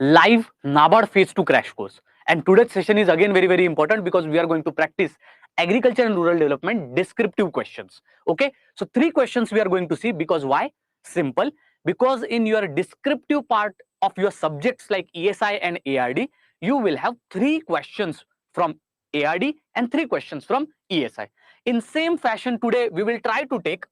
live NABARD Phase 2 crash course. And today's session is again very important because we are going to practice agriculture and rural development descriptive questions. Okay, so 3 questions we are going to see. Because why? Simple. Because in your descriptive part of your subjects like ESI and ARD, you will have 3 questions from ARD and 3 questions from ESI. In same fashion, today we will try to take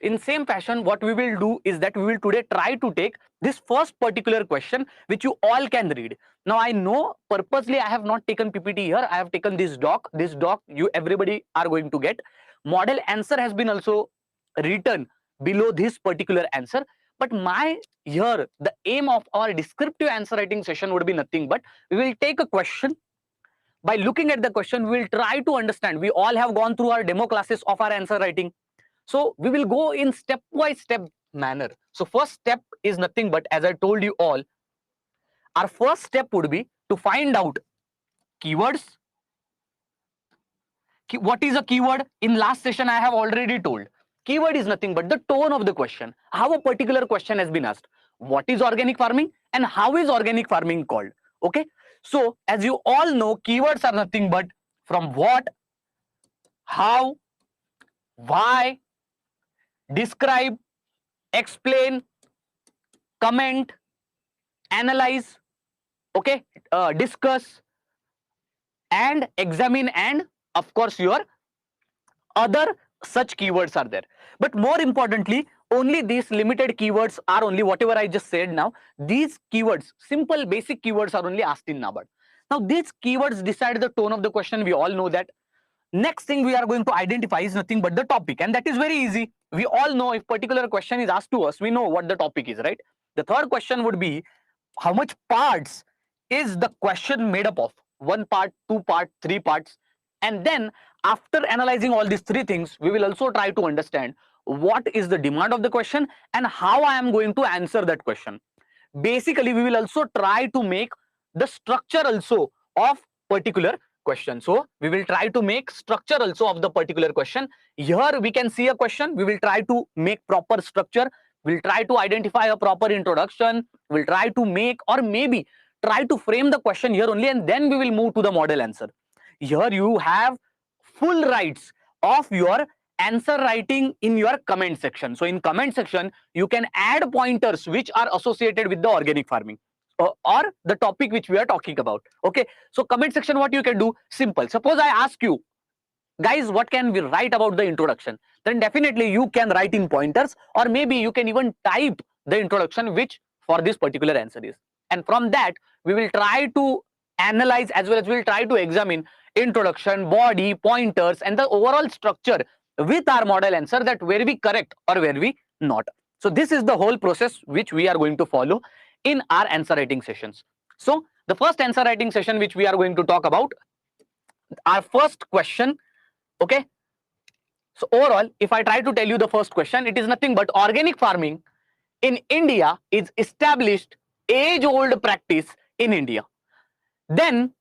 in same fashion, what we will do is that we will today try to take this first particular question which you all can read. Now I know purposely I have not taken PPT here. I have taken this doc. This doc you everybody are going to get. Model answer has been also written below this particular answer. But my here the aim of our descriptive answer writing session would be nothing but we will take a question. By looking at the question, we will try to understand. We all have gone through our demo classes of our answer writing. So we will go in step manner. So first step is nothing but, as I told you all, our first step would be to find out keywords. What is a keyword? In last session, I have already told. Keyword is nothing but the tone of the question. How a particular question has been asked. What is organic farming and how is organic farming called? Okay. So as you all know, keywords are nothing but from what, how, why, describe, explain, comment, analyze, okay, discuss, and examine, and of course your other such keywords are there. But more importantly, only these limited keywords are only whatever I just said now. These keywords, simple basic keywords, are only asked in NABARD. Now these keywords decide the tone of the question. We all know that. Next thing we are going to identify is nothing but the topic, and that is very easy. We all know if particular question is asked to us, we know what the topic is, right? The third question would be how much parts is the question made up of? 1 part, 2 part, 3 parts. And then after analyzing all these 3 things, we will also try to understand what is the demand of the question and how I am going to answer that question. Basically, we will also try to make the structure also of particular question. So we will try to make structure also of the particular question. Here we can see a question. We will try to make proper structure. We'll try to identify a proper introduction. We'll try to make or maybe try to frame the question here only, and then we will move to the model answer. Here you have full rights of your answer writing in your comment section. So in comment section, you can add pointers which are associated with the organic farming or the topic which we are talking about. Okay, so comment section, what you can do, simple. Suppose I ask you, guys, what can we write about the introduction? Then definitely you can write in pointers, or maybe you can even type the introduction which for this particular answer is. And from that, we will try to analyze as well as we will try to examine introduction, body, pointers, and the overall structure with our model answer, that where we correct or where we not. So this is the whole process which we are going to follow in our answer writing sessions. So the first answer writing session which we are going to talk about, our first question. Okay, so overall, if I try to tell you the first question, it is nothing but organic farming in India is established age-old practice in India. Then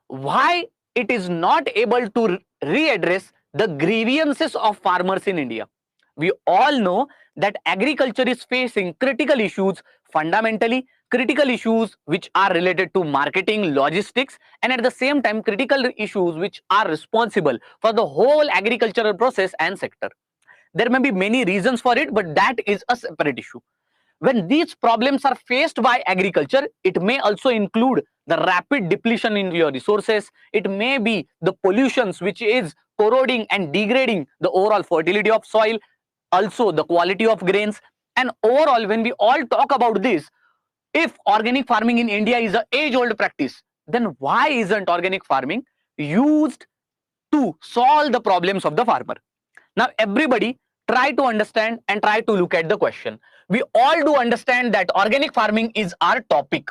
why it is not able to readdress the grievances of farmers in India? We all know that agriculture is facing critical issues, fundamentally critical issues which are related to marketing, logistics, and at the same time critical issues which are responsible for the whole agricultural process and sector. There may be many reasons for it, but that is a separate issue. When these problems are faced by agriculture, it may also include the rapid depletion in your resources. It may be the pollutions which is corroding and degrading the overall fertility of soil, also the quality of grains. And overall, when we all talk about this, if organic farming in India is an age-old practice, then why isn't organic farming used to solve the problems of the farmer? Now, everybody try to understand and try to look at the question. We all do understand that organic farming is our topic.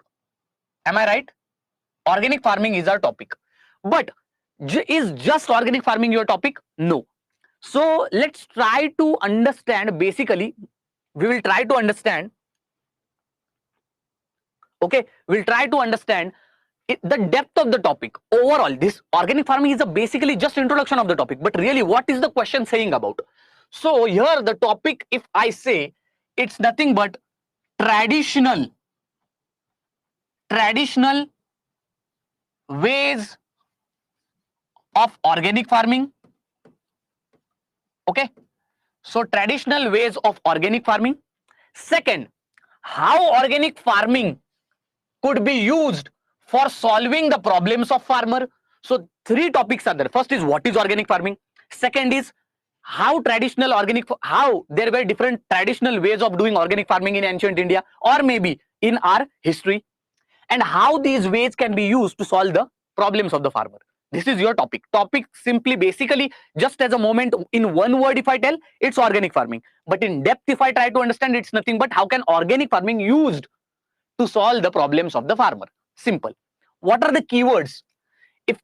Am I right? Organic farming is our topic. But is just organic farming your topic? No. So let's try to understand. Basically, we will try to understand. Okay, we'll try to understand the depth of the topic. Overall, this organic farming is basically just introduction of the topic. But really, what is the question saying about? So here the topic, if I say, it's nothing but traditional ways of organic farming. Okay, so traditional ways of organic farming. Second, how organic farming could be used for solving the problems of farmer. So three topics are there. First is what is organic farming. Second is how how there were different traditional ways of doing organic farming in ancient India or maybe in our history, and how these ways can be used to solve the problems of the farmer. This is your topic. Topic simply basically just as a moment in one word if I tell, it's organic farming. But in depth if I try to understand, it's nothing but how can organic farming used to solve the problems of the farmer. Simple. What are the keywords? If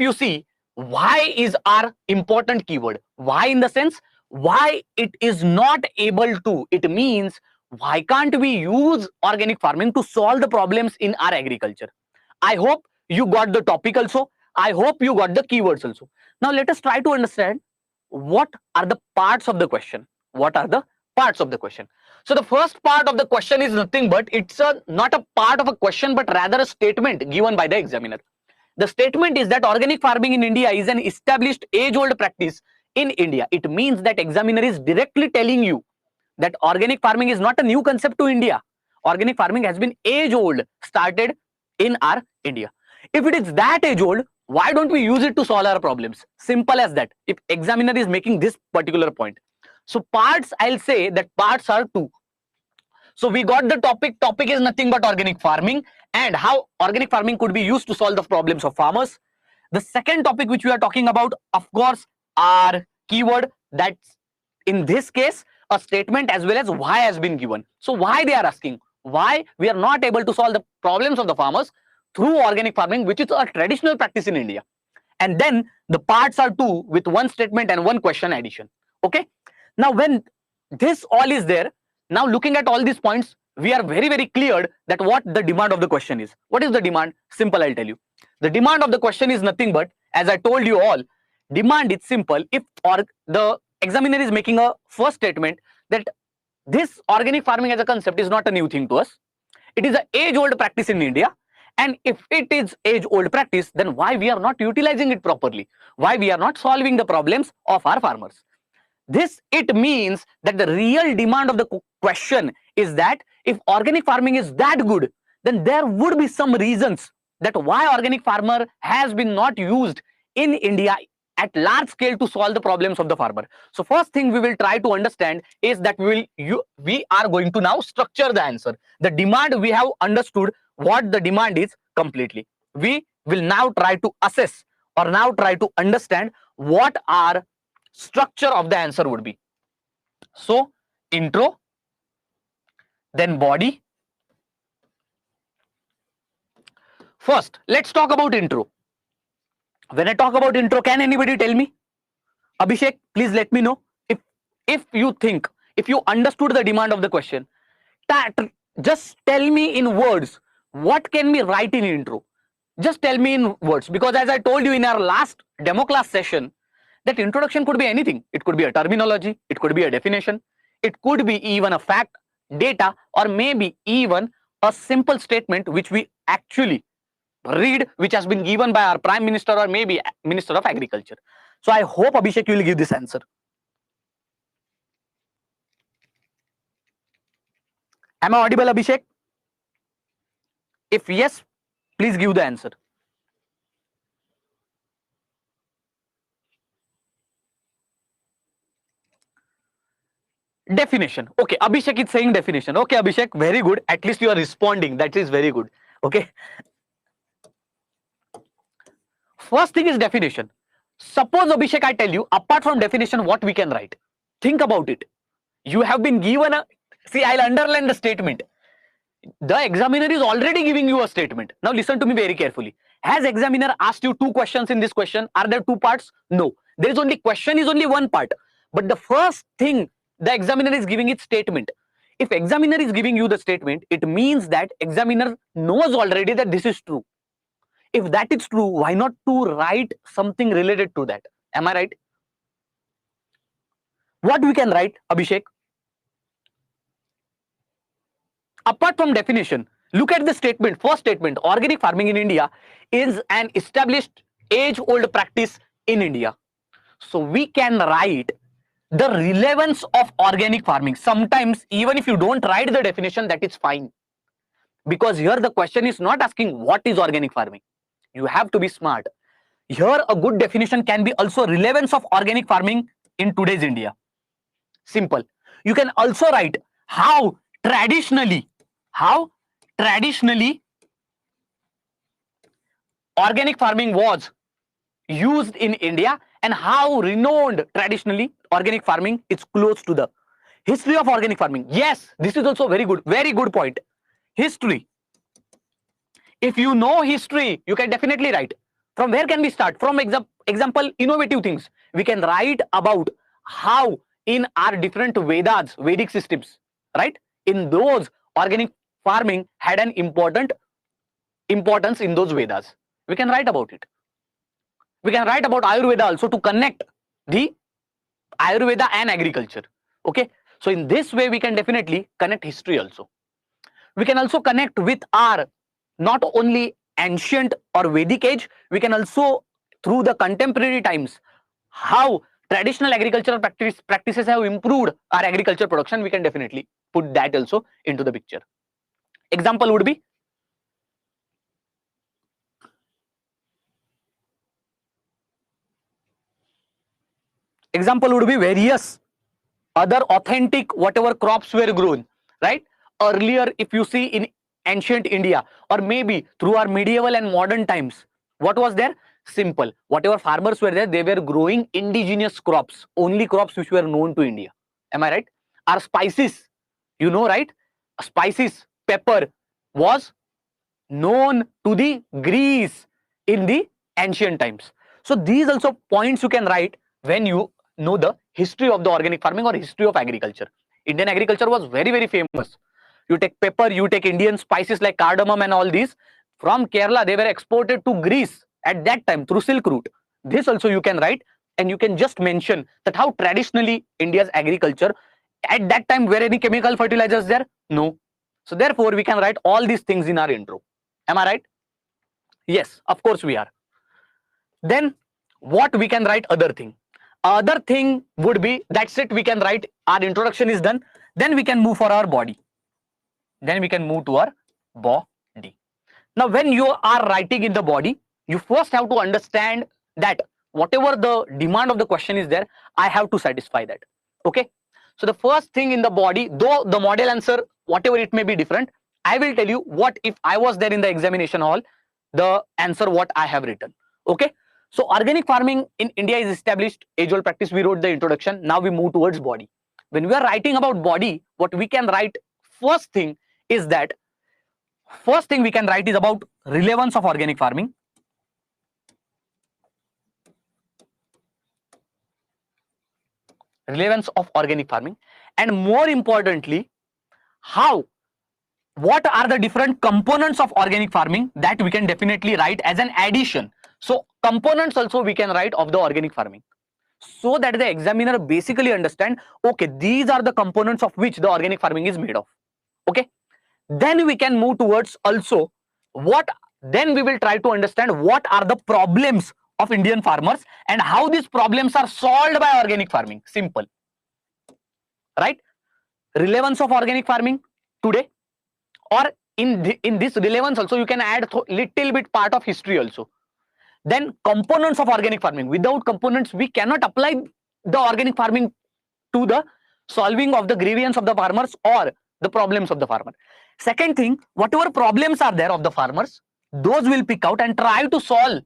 you see, why is our important keyword? Why in the sense, why it is not able to, it means why can't we use organic farming to solve the problems in our agriculture? I hope you got the topic also. I hope you got the keywords also. Now let us try to understand what are the parts of the question. What are the parts of the question? So the first part of the question is nothing but it's not a part of a question but rather a statement given by the examiner. The statement is that organic farming in India is an established age-old practice in India. It means that examiner is directly telling you that organic farming is not a new concept to India. Organic farming has been age-old, started in our India. If it is that age-old, why don't we use it to solve our problems? Simple as that. If examiner is making this particular point. So parts, I'll say that parts are two. So we got the topic. Topic is nothing but organic farming and how organic farming could be used to solve the problems of farmers. The second topic which we are talking about, of course, are keyword. That's in this case a statement as well as why has been given. So why they are asking, why we are not able to solve the problems of the farmers through organic farming, which is a traditional practice in India. And then the parts are two with one statement and one question addition. Okay. Now when this all is there, now looking at all these points, we are very, very clear that what the demand of the question is. What is the demand? Simple, I'll tell you. The demand of the question is nothing but, as I told you all, demand is simple. If the examiner is making a first statement that this organic farming as a concept is not a new thing to us. It is an age-old practice in India. And if it is age-old practice, then why we are not utilizing it properly? Why we are not solving the problems of our farmers? This, it means that the real demand of the question is that if organic farming is that good, then there would be some reasons that why organic farmer has been not used in India at large scale to solve the problems of the farmer. So first thing we will try to understand is that we are going to now structure the answer. The demand, we have understood what the demand is completely. We will now try to assess or now try to understand what our structure of the answer would be. So intro, then body. First, let's talk about intro. When I talk about intro, can anybody tell me? Abhishek, please let me know if you think, if you understood the demand of the question. Just tell me in words, what can we write in intro? Just tell me in words, because as I told you in our last demo class session, that introduction could be anything. It could be a terminology, it could be a definition, it could be even a fact, data, or maybe even a simple statement which we actually read, which has been given by our Prime Minister or maybe Minister of Agriculture. So I hope, Abhishek, you will give this answer. Am I audible, Abhishek? If yes, please give the answer. Definition. Okay, Abhishek is saying definition. Okay, Abhishek, very good. At least you are responding. That is very good. Okay. First thing is definition. Suppose, Abhishek, I tell you, apart from definition, what we can write? Think about it. You have been given a... See, I'll underline the statement. The examiner is already giving you a statement. Now listen to me very carefully. Has examiner asked you two questions in this question? Are there two parts? No. There is only question is only one part. But the first thing the examiner is giving its statement. If examiner is giving you the statement, it means that examiner knows already that this is true. If that is true, why not to write something related to that? Am I right? What we can write, Abhishek? Apart from definition, look at the statement. First statement, organic farming in India is an established age-old practice in India. So we can write the relevance of organic farming. Sometimes even if you don't write the definition, that is fine, because here the question is not asking what is organic farming. You have to be smart. Here a good definition can be also relevance of organic farming in today's India. Simple. You can also write how traditionally organic farming was used in India, and how renowned traditionally organic farming is close to the history of organic farming. Yes, this is also very good point. History. If you know history, you can definitely write. From where can we start? From example, innovative things. We can write about how in our different Vedas, Vedic systems, right? In those, organic farming had an importance in those Vedas. We can write about it. We can write about Ayurveda also to connect the Ayurveda and agriculture. Okay. So in this way, we can definitely connect history also. We can also connect with our not only ancient or Vedic age, we can also through the contemporary times, how traditional agricultural practices have improved our agriculture production. We can definitely put that also into the picture. Example would be various other authentic whatever crops were grown, right? Earlier, if you see in ancient India, or maybe through our medieval and modern times, what was there? Simple. Whatever farmers were there, they were growing indigenous crops, only crops which were known to India. Am I right? Our spices, you know, right? Spices, pepper was known to the Greece in the ancient times. So these also points you can write when you know the history of the organic farming or history of agriculture. Indian agriculture was very famous. You take pepper, you take Indian spices like cardamom and all these. From Kerala, they were exported to Greece at that time through Silk Route. This also you can write, and you can just mention that how traditionally India's agriculture, at that time, were any chemical fertilizers there? No. So therefore, we can write all these things in our intro. Am I right? Yes, of course we are. Then what we can write other thing? Other thing would be, that's it, we can write, our introduction is done. Then we can move for our body. Then we can move to our body. Now, when you are writing in the body, you first have to understand that whatever the demand of the question is there, I have to satisfy that. Okay. So the first thing in the body, though the model answer, whatever it may be different, I will tell you what if I was there in the examination hall, the answer what I have written. Okay. So organic farming in India is established age-old practice. We wrote the introduction. Now we move towards body. When we are writing about body, what we can write first thing is that first thing we can write is about relevance of organic farming. Relevance of organic farming, and more importantly, what are the different components of organic farming, that we can definitely write as an addition. So components also we can write of the organic farming, so that the examiner basically understand, okay, these are the components of which the organic farming is made of. Okay. Then we can move towards also then we will try to understand what are the problems of Indian farmers and how these problems are solved by organic farming. Simple. Right? Relevance of organic farming today, or in this relevance also you can add little bit part of history also. Then components of organic farming. Without components, we cannot apply the organic farming to the solving of the grievance of the farmers or the problems of the farmer. Second thing, whatever problems are there of the farmers, those will pick out and try to solve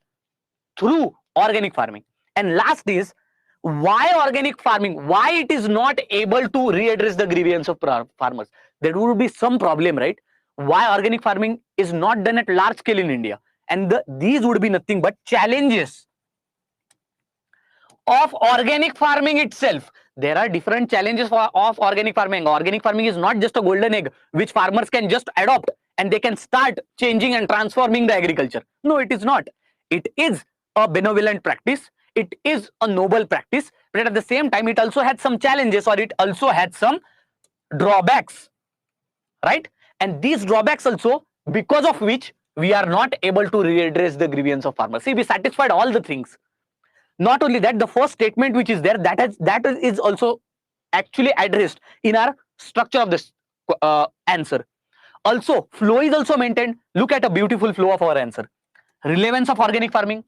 through organic farming. And last is, why organic farming, why it is not able to readdress the grievance of farmers. There would be some problem, right? Why organic farming is not done at large scale in India, and these would be nothing but challenges of organic farming itself. There are different challenges of organic farming. Organic farming is not just a golden egg which farmers can just adopt and they can start changing and transforming the agriculture. No, it is not. It is a benevolent practice. It is a noble practice but at the same time it also had some challenges, or it also had some drawbacks, right? And these drawbacks also, because of which we are not able to redress the grievance of farmers. See, we satisfied all the things. Not only that, the first statement which is there, that is also actually addressed in our structure of this answer. Also, flow is also maintained. Look at a beautiful flow of our answer. Relevance of organic farming,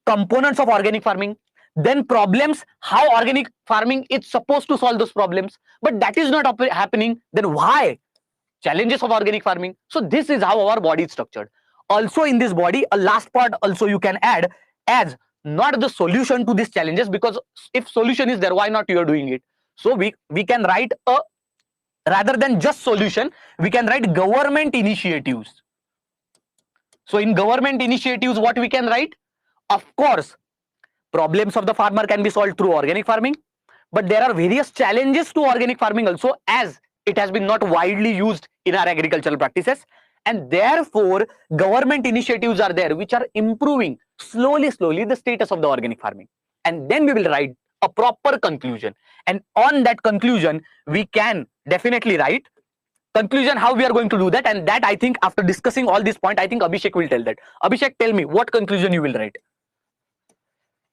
components of organic farming, then problems, how organic farming is supposed to solve those problems, but that is not happening. Then why? Challenges of organic farming. So this is how our body is structured. Also in this body, a last part also you can add as not the solution to these challenges, because if solution is there, why not you are doing it? So we can write a, rather than just solution, we can write government initiatives. So in government initiatives, what we can write? Of course, problems of the farmer can be solved through organic farming, but there are various challenges to organic farming also, as it has been not widely used in our agricultural practices, and therefore government initiatives are there which are improving slowly the status of the organic farming. And then we will write a proper conclusion, and on that conclusion we can definitely write conclusion, how we are going to do that. And that, I think, after discussing all this point, I think Abhishek will tell that. Abhishek, tell me what conclusion you will write.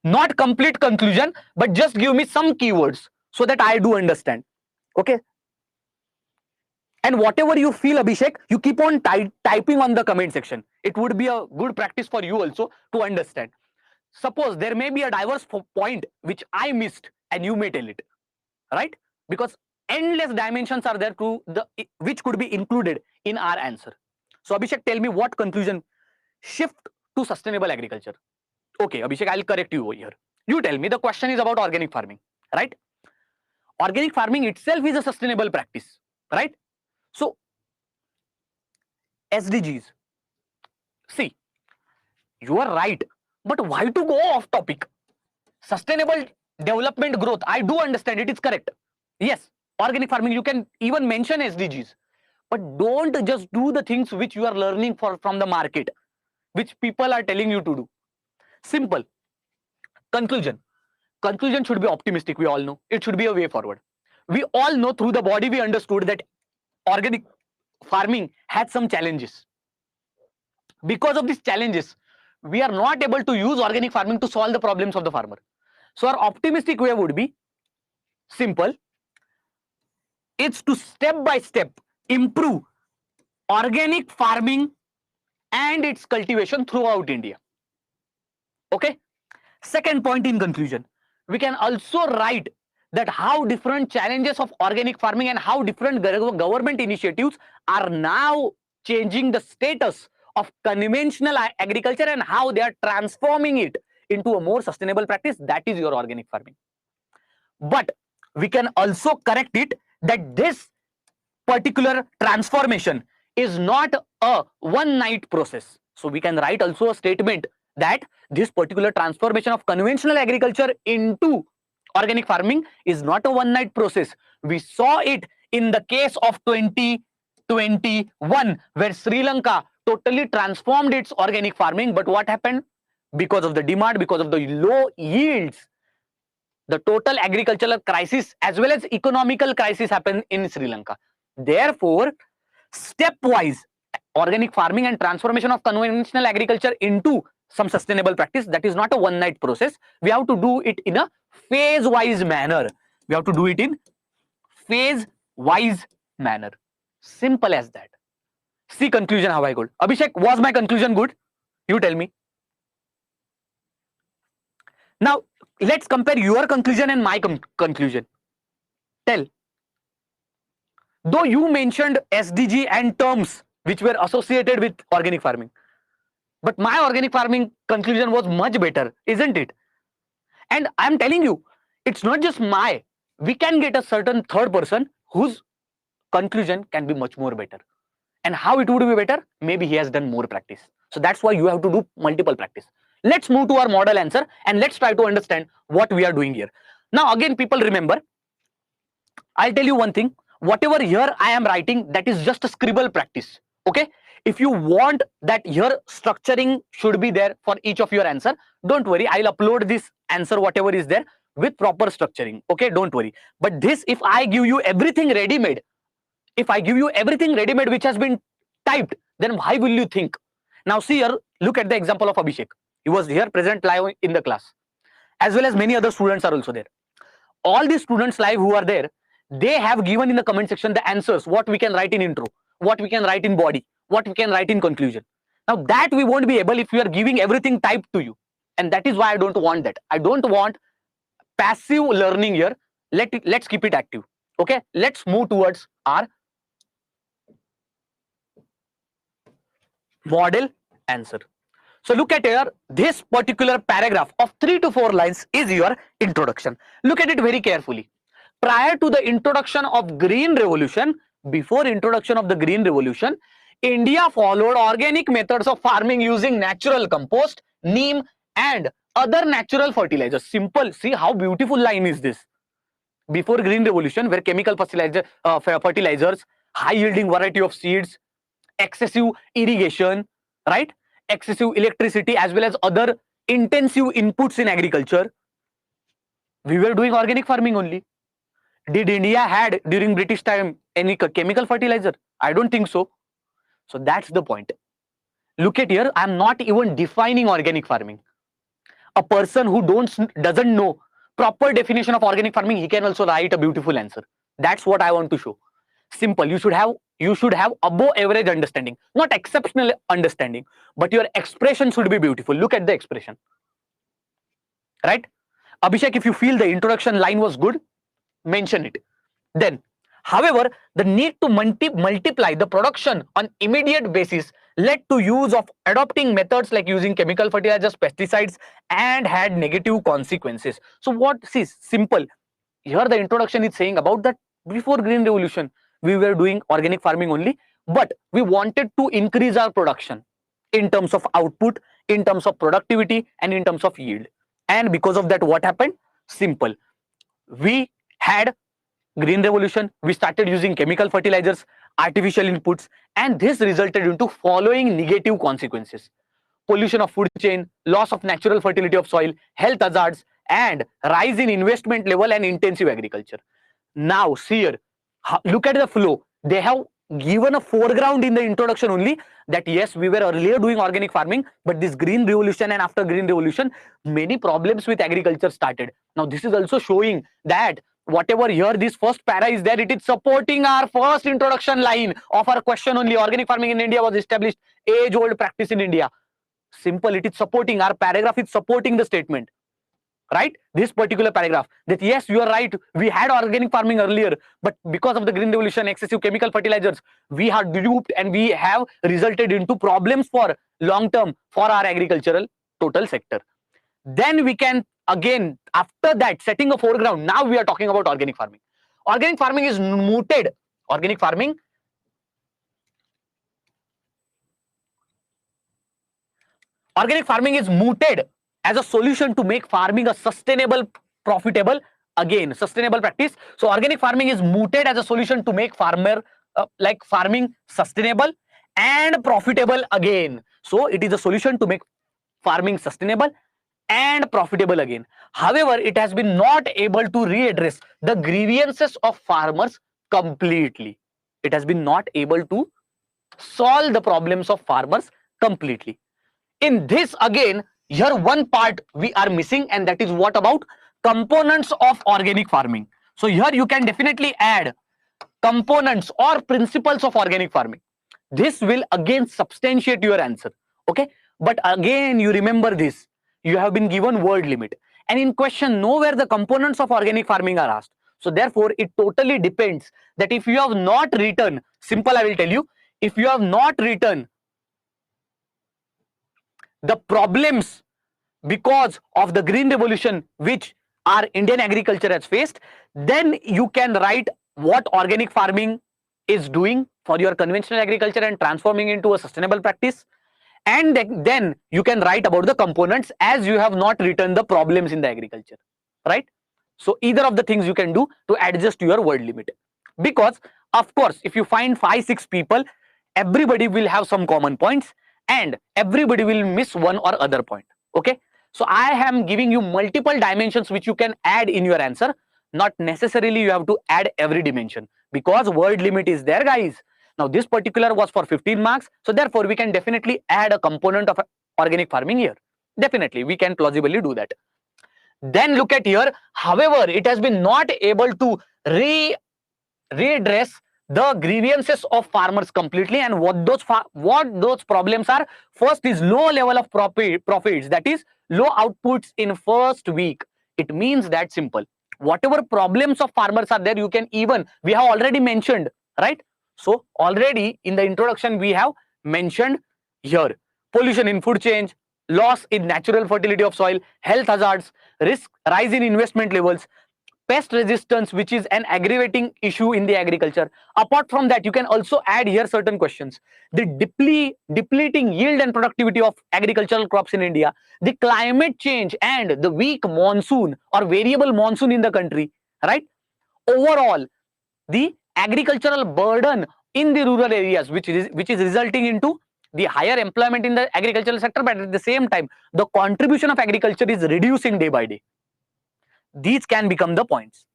Not complete conclusion, but just give me some keywords so that I do understand. Okay. And whatever you feel, Abhishek, you keep on typing on the comment section. It would be a good practice for you also to understand. Suppose there may be a diverse point which I missed and you may tell it, right? Because endless dimensions are there to the which could be included in our answer. So Abhishek, tell me what conclusion. Shift to sustainable agriculture. Okay, Abhishek, I'll correct you over here. You tell me, the question is about organic farming, right? Organic farming itself is a sustainable practice, right? So SDGs, see, you are right, but why to go off topic? Sustainable development growth, I do understand it is correct. Yes, organic farming, you can even mention SDGs, but don't just do the things which you are learning from the market, which people are telling you to do. Simple. Conclusion should be optimistic. We all know it should be a way forward. We all know through the body we understood that organic farming had some challenges. Because of these challenges, we are not able to use organic farming to solve the problems of the farmer. So our optimistic way would be simple. It's to step by step improve organic farming and its cultivation throughout India. Okay. Second point in conclusion, we can also write that how different challenges of organic farming and how different government initiatives are now changing the status of conventional agriculture and how they are transforming it into a more sustainable practice. That is your organic farming. But we can also correct it that this particular transformation is not a one-night process. So we can write also a statement that this particular transformation of conventional agriculture into organic farming is not a one-night process. We saw it in the case of 2021, where Sri Lanka totally transformed its organic farming. But what happened? Because of the demand, because of the low yields, the total agricultural crisis as well as economical crisis happened in Sri Lanka. Therefore, stepwise organic farming and transformation of conventional agriculture into some sustainable practice, that is not a one-night process. We have to do it in a phase-wise manner. We have to do it in phase-wise manner. Simple as that. See conclusion how I got. Abhishek, was my conclusion good? You tell me. Now, let's compare your conclusion and my conclusion. Tell. Though you mentioned SDG and terms which were associated with organic farming, but my organic farming conclusion was much better, isn't it? And I'm telling you, it's not just we can get a certain third person whose conclusion can be much more better. And how it would be better? Maybe he has done more practice. So that's why you have to do multiple practice. Let's move to our model answer and let's try to understand what we are doing here. Now again, people remember, I'll tell you one thing, whatever here I am writing, that is just a scribble practice. Okay. If you want that here structuring should be there for each of your answer, don't worry, I'll upload this answer, whatever is there. with proper structuring. Okay, don't worry. But this, if I give you everything ready-made, which has been typed, then why will you think? Now see here, look at the example of Abhishek. He was here present live in the class, as well as many other students are also there. All these students live who are there, they have given in the comment section the answers, what we can write in intro, what we can write in body, what we can write in conclusion. Now that we won't be able if we are giving everything typed to you, and that is why I don't want that. I don't want passive learning here. Let's keep it active. Okay, let's move towards our model answer. So look at here, this particular paragraph of 3 to 4 lines is your introduction. Look at it very carefully. Prior to the introduction of Green Revolution, before introduction of the Green Revolution, India followed organic methods of farming using natural compost, neem and other natural fertilizers. Simple. See how beautiful line is this. Before Green Revolution, where chemical fertilizers, high yielding variety of seeds, excessive irrigation, right? Excessive electricity as well as other intensive inputs in agriculture, we were doing organic farming only. Did India had during British time any chemical fertilizer? I don't think so. So that's the point. Look at here, I'm not even defining organic farming. A person who doesn't know proper definition of organic farming, he can also write a beautiful answer. That's what I want to show. Simple. You should have above average understanding, not exceptional understanding, but your expression should be beautiful. Look at the expression, right? Abhishek, if you feel the introduction line was good, mention it. Then, however, the need to multiply the production on immediate basis led to use of adopting methods like using chemical fertilizers, pesticides, and had negative consequences. So what, see, simple. Here the introduction is saying about that before Green Revolution, we were doing organic farming only, but we wanted to increase our production in terms of output, in terms of productivity, and in terms of yield. And because of that, what happened? Simple. We had Green Revolution, we started using chemical fertilizers, artificial inputs, and this resulted into following negative consequences: pollution of food chain, loss of natural fertility of soil, health hazards, and rise in investment level and intensive agriculture. Now see here, look at the flow. They have given a foreground in the introduction only that yes, we were earlier doing organic farming, but this Green Revolution and after Green Revolution, many problems with agriculture started. Now this is also showing that whatever here this first para is there, it is supporting our first introduction line of our question only. Organic farming in India was established, age-old practice in India. Simple, it is supporting, our paragraph is supporting the statement, right? This particular paragraph, that yes, you are right, we had organic farming earlier, but because of the Green Revolution, excessive chemical fertilizers, we have duped and we have resulted into problems for long term for our agricultural total sector. Then we can again, after that, setting a foreground, now we are talking about organic farming. Organic farming is mooted. Organic farming is mooted as a solution to make farming a sustainable, profitable, again, sustainable practice. So organic farming is mooted as a solution to make farming sustainable and profitable again. So it is a solution to make farming sustainable and profitable again. However, it has been not able to readdress the grievances of farmers completely. It has been not able to solve the problems of farmers completely. In this again, here one part we are missing, and that is what about components of organic farming. So here you can definitely add components or principles of organic farming. This will again substantiate your answer. Okay, but again you remember this, you have been given word limit, and in question nowhere the components of organic farming are asked. So therefore it totally depends that if you have not written, simple, I will tell you, if you have not written the problems because of the Green Revolution which our Indian agriculture has faced, then you can write what organic farming is doing for your conventional agriculture and transforming into a sustainable practice, and then you can write about the components as you have not written the problems in the agriculture, right? So either of the things you can do to adjust your word limit, because of course if you find 5-6 people, everybody will have some common points and everybody will miss one or other point. Okay, So I am giving you multiple dimensions which you can add in your answer. Not necessarily you have to add every dimension, because word limit is there, guys. Now this particular was for 15 marks, so therefore we can definitely add a component of organic farming here. Definitely we can plausibly do that. Then look at here, however, it has been not able to redress the grievances of farmers completely. And what those problems are: first is low level of profits, that is low outputs in first week. It means that simple, whatever problems of farmers are there, you can even, we have already mentioned, right? So already in the introduction we have mentioned here: pollution in food chain, loss in natural fertility of soil, health hazards, risk, rise in investment levels, pest resistance, which is an aggravating issue in the agriculture. Apart from that, you can also add here certain questions: the depleting yield and productivity of agricultural crops in India, the climate change and the weak monsoon or variable monsoon in the country, right? Overall, the agricultural burden in the rural areas, which is resulting into the higher employment in the agricultural sector, but at the same time the contribution of agriculture is reducing day by day. These can become the points.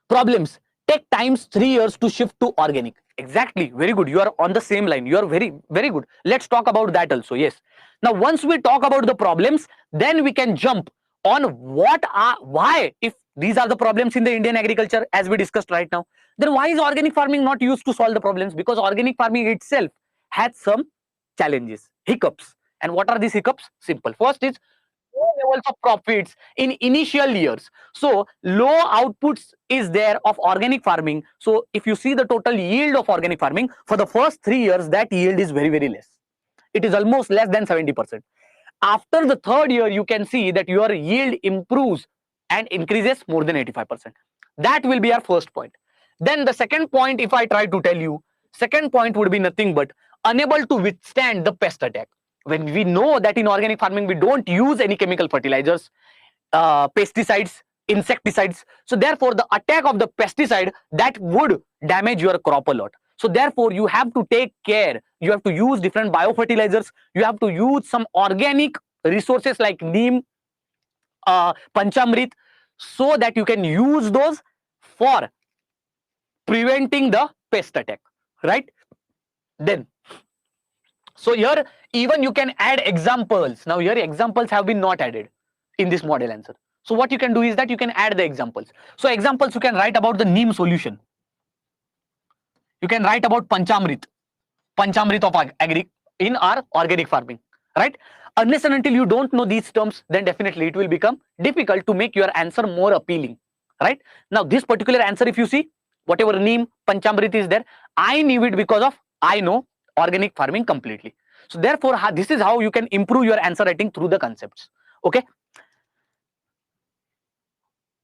Problems: take times 3 years to shift to organic. Exactly, very good, you are on the same line, you are very good. Let's talk about that also. Yes, now once we talk about the problems, then we can jump on why, if these are the problems in the Indian agriculture as we discussed right now, then why is organic farming not used to solve the problems? Because organic farming itself has some challenges, hiccups. And what are these hiccups? Simple. First is low levels of profits in initial years. So low outputs is there of organic farming. So if you see the total yield of organic farming for the first 3 years, that yield is very less. It is almost less than 70%. After the third year, you can see that your yield improves and increases more than 85%. That will be our first point. Then the second point, if I try to tell you, second point would be nothing but unable to withstand the pest attack. When we know that in organic farming we don't use any chemical fertilizers, pesticides, insecticides, so therefore the attack of the pesticide, that would damage your crop a lot. So therefore you have to take care, you have to use different biofertilizers, you have to use some organic resources like neem, panchamrit, so that you can use those for preventing the pest attack, right? Then, so here even you can add examples. Now here examples have been not added in this model answer. So what you can do is that you can add the examples. So examples, you can write about the neem solution, you can write about panchamrit of in our organic farming, right? Unless and until you don't know these terms, then definitely it will become difficult to make your answer more appealing, right? Now this particular answer, if you see, whatever neem, panchamrit is there, I knew it because of I know organic farming completely. So therefore this is how you can improve your answer writing through the concepts. Okay,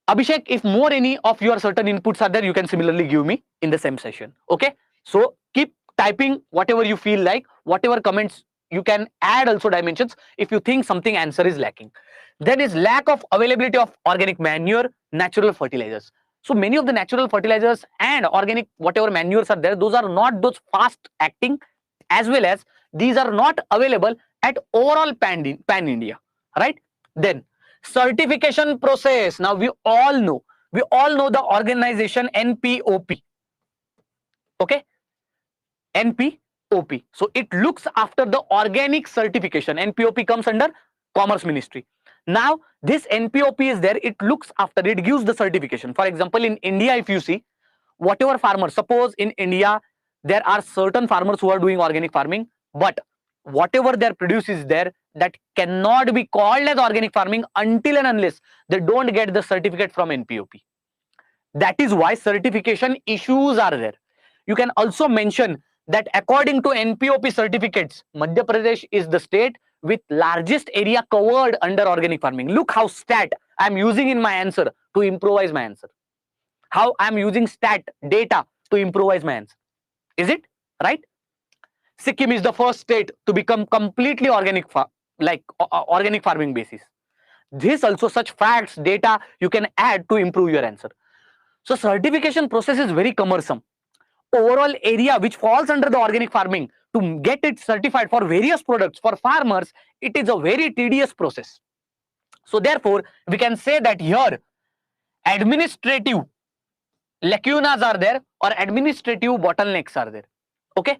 Abhishek, if more any of your certain inputs are there, you can similarly give me in the same session. Okay, so keep typing whatever you feel like, whatever comments you can add also dimensions if you think something answer is lacking. Then is lack of availability of organic manure, natural fertilizers. So many of the natural fertilizers and organic whatever manures are there, those are not those fast acting, as well as these are not available at overall pan India, right? Then certification process. Now we all know the organization NPOP. Okay, NPOP. So it looks after the organic certification. NPOP comes under Commerce Ministry. Now this NPOP is there, it looks after, it gives the certification. For example, in India, if you see, whatever farmers, suppose in India there are certain farmers who are doing organic farming, but whatever their produce is there, that cannot be called as organic farming until and unless they don't get the certificate from NPOP. That is why certification issues are there. You can also mention that according to NPOP certificates, Madhya Pradesh is the state with largest area covered under organic farming. Look how stat I am using in my answer to improvise my answer. How I am using stat data to improvise my answer. Is it right? Sikkim is the first state to become completely organic, organic farming basis. This also such facts, data you can add to improve your answer. So certification process is very cumbersome. Overall area which falls under the organic farming to get it certified for various products for farmers, it is a very tedious process. So therefore, we can say that here administrative lacunas are there or administrative bottlenecks are there. Okay,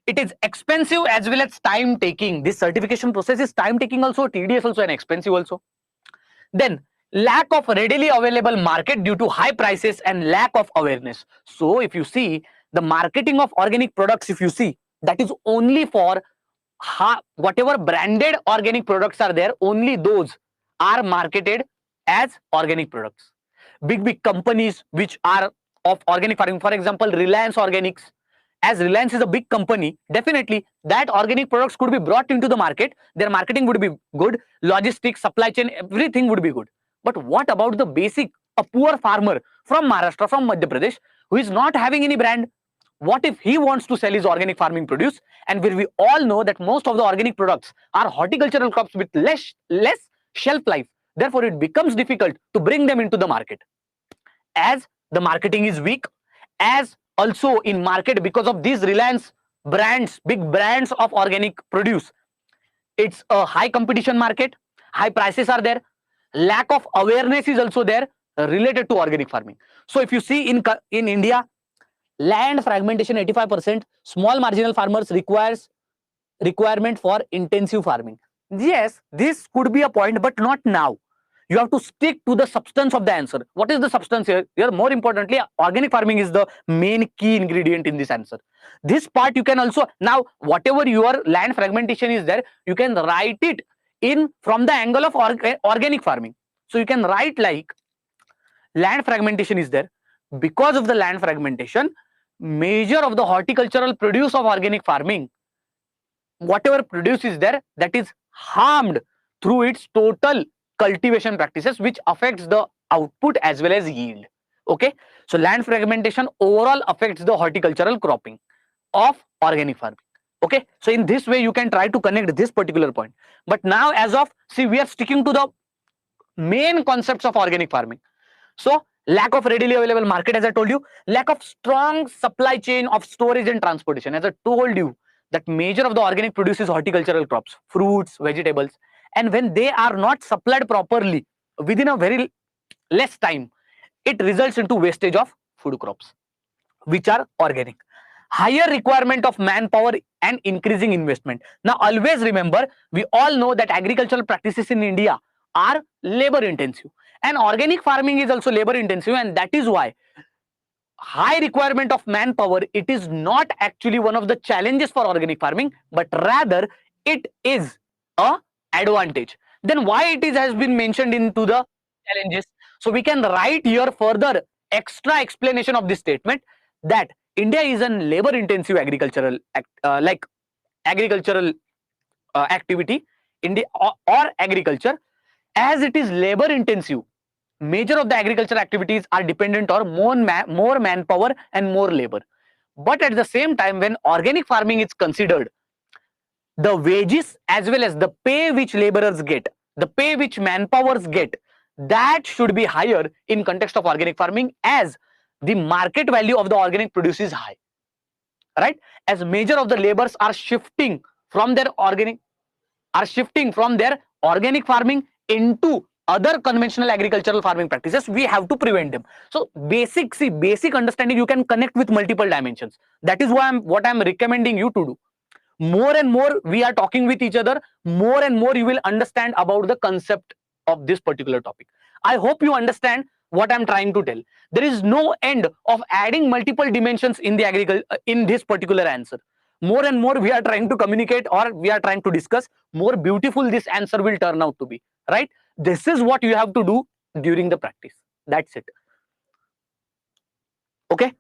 it is expensive as well as time taking. This certification process is time taking also, tedious also, and expensive also. Then lack of readily available market due to high prices and lack of awareness. So if you see the marketing of organic products, if you see, that is only for whatever branded organic products are there, only those are marketed as organic products. Big companies which are of organic farming, for example Reliance Organics, as Reliance is a big company, definitely that organic products could be brought into the market, their marketing would be good, logistics, supply chain, everything would be good. But what about the basic, a poor farmer from Maharashtra, from Madhya Pradesh, who is not having any brand? What if he wants to sell his organic farming produce? And we all know that most of the organic products are horticultural crops with less shelf life. Therefore, it becomes difficult to bring them into the market. As the marketing is weak, as also in market, because of these Reliance brands, big brands of organic produce, it's a high competition market, high prices are there, lack of awareness is also there related to organic farming. So if you see in India, land fragmentation 85%, small marginal farmers requirement for intensive farming. Yes, this could be a point, but not now. You have to stick to the substance of the answer. What is the substance here? Here, more importantly, organic farming is the main key ingredient in this answer. This part you can also, now whatever your land fragmentation is there, you can write it in from the angle of organic farming. So you can write like land fragmentation is there. Because of the land fragmentation, major of the horticultural produce of organic farming, whatever produce is there, that is harmed through its total cultivation practices, which affects the output as well as yield. Okay, so land fragmentation overall affects the horticultural cropping of organic farming. Okay, so in this way you can try to connect this particular point. But now as of, see, we are sticking to the main concepts of organic farming. So lack of readily available market, as I told you, lack of strong supply chain of storage and transportation, as I told you that major of the organic produce is horticultural crops, fruits, vegetables, and when they are not supplied properly within a very less time, it results into wastage of food crops which are organic. Higher requirement of manpower and increasing investment. Now always remember, we all know that agricultural practices in India are labor intensive, and organic farming is also labor intensive, and that is why high requirement of manpower, it is not actually one of the challenges for organic farming, but rather it is a advantage. Then why it is has been mentioned into the challenges? So we can write here further extra explanation of this statement, that India is a labor intensive agricultural activity, India or agriculture, as it is labor intensive. Major of the agriculture activities are dependent on more manpower and more labor. But at the same time, when organic farming is considered, the wages as well as the pay which laborers get, the pay which manpowers get, that should be higher in context of organic farming, as the market value of the organic produce is high, right? As major of the labors are shifting from their organic farming into other conventional agricultural farming practices, we have to prevent them. So basic understanding you can connect with multiple dimensions. That is why what I'm recommending you to do. More and more we are talking with each other, more and more you will understand about the concept of this particular topic. I hope you understand what I'm trying to tell. There is no end of adding multiple dimensions in the in this particular answer. More and more we are trying to communicate, or we are trying to discuss, more beautiful this answer will turn out to be, right? This is what you have to do during the practice. That's it. Okay,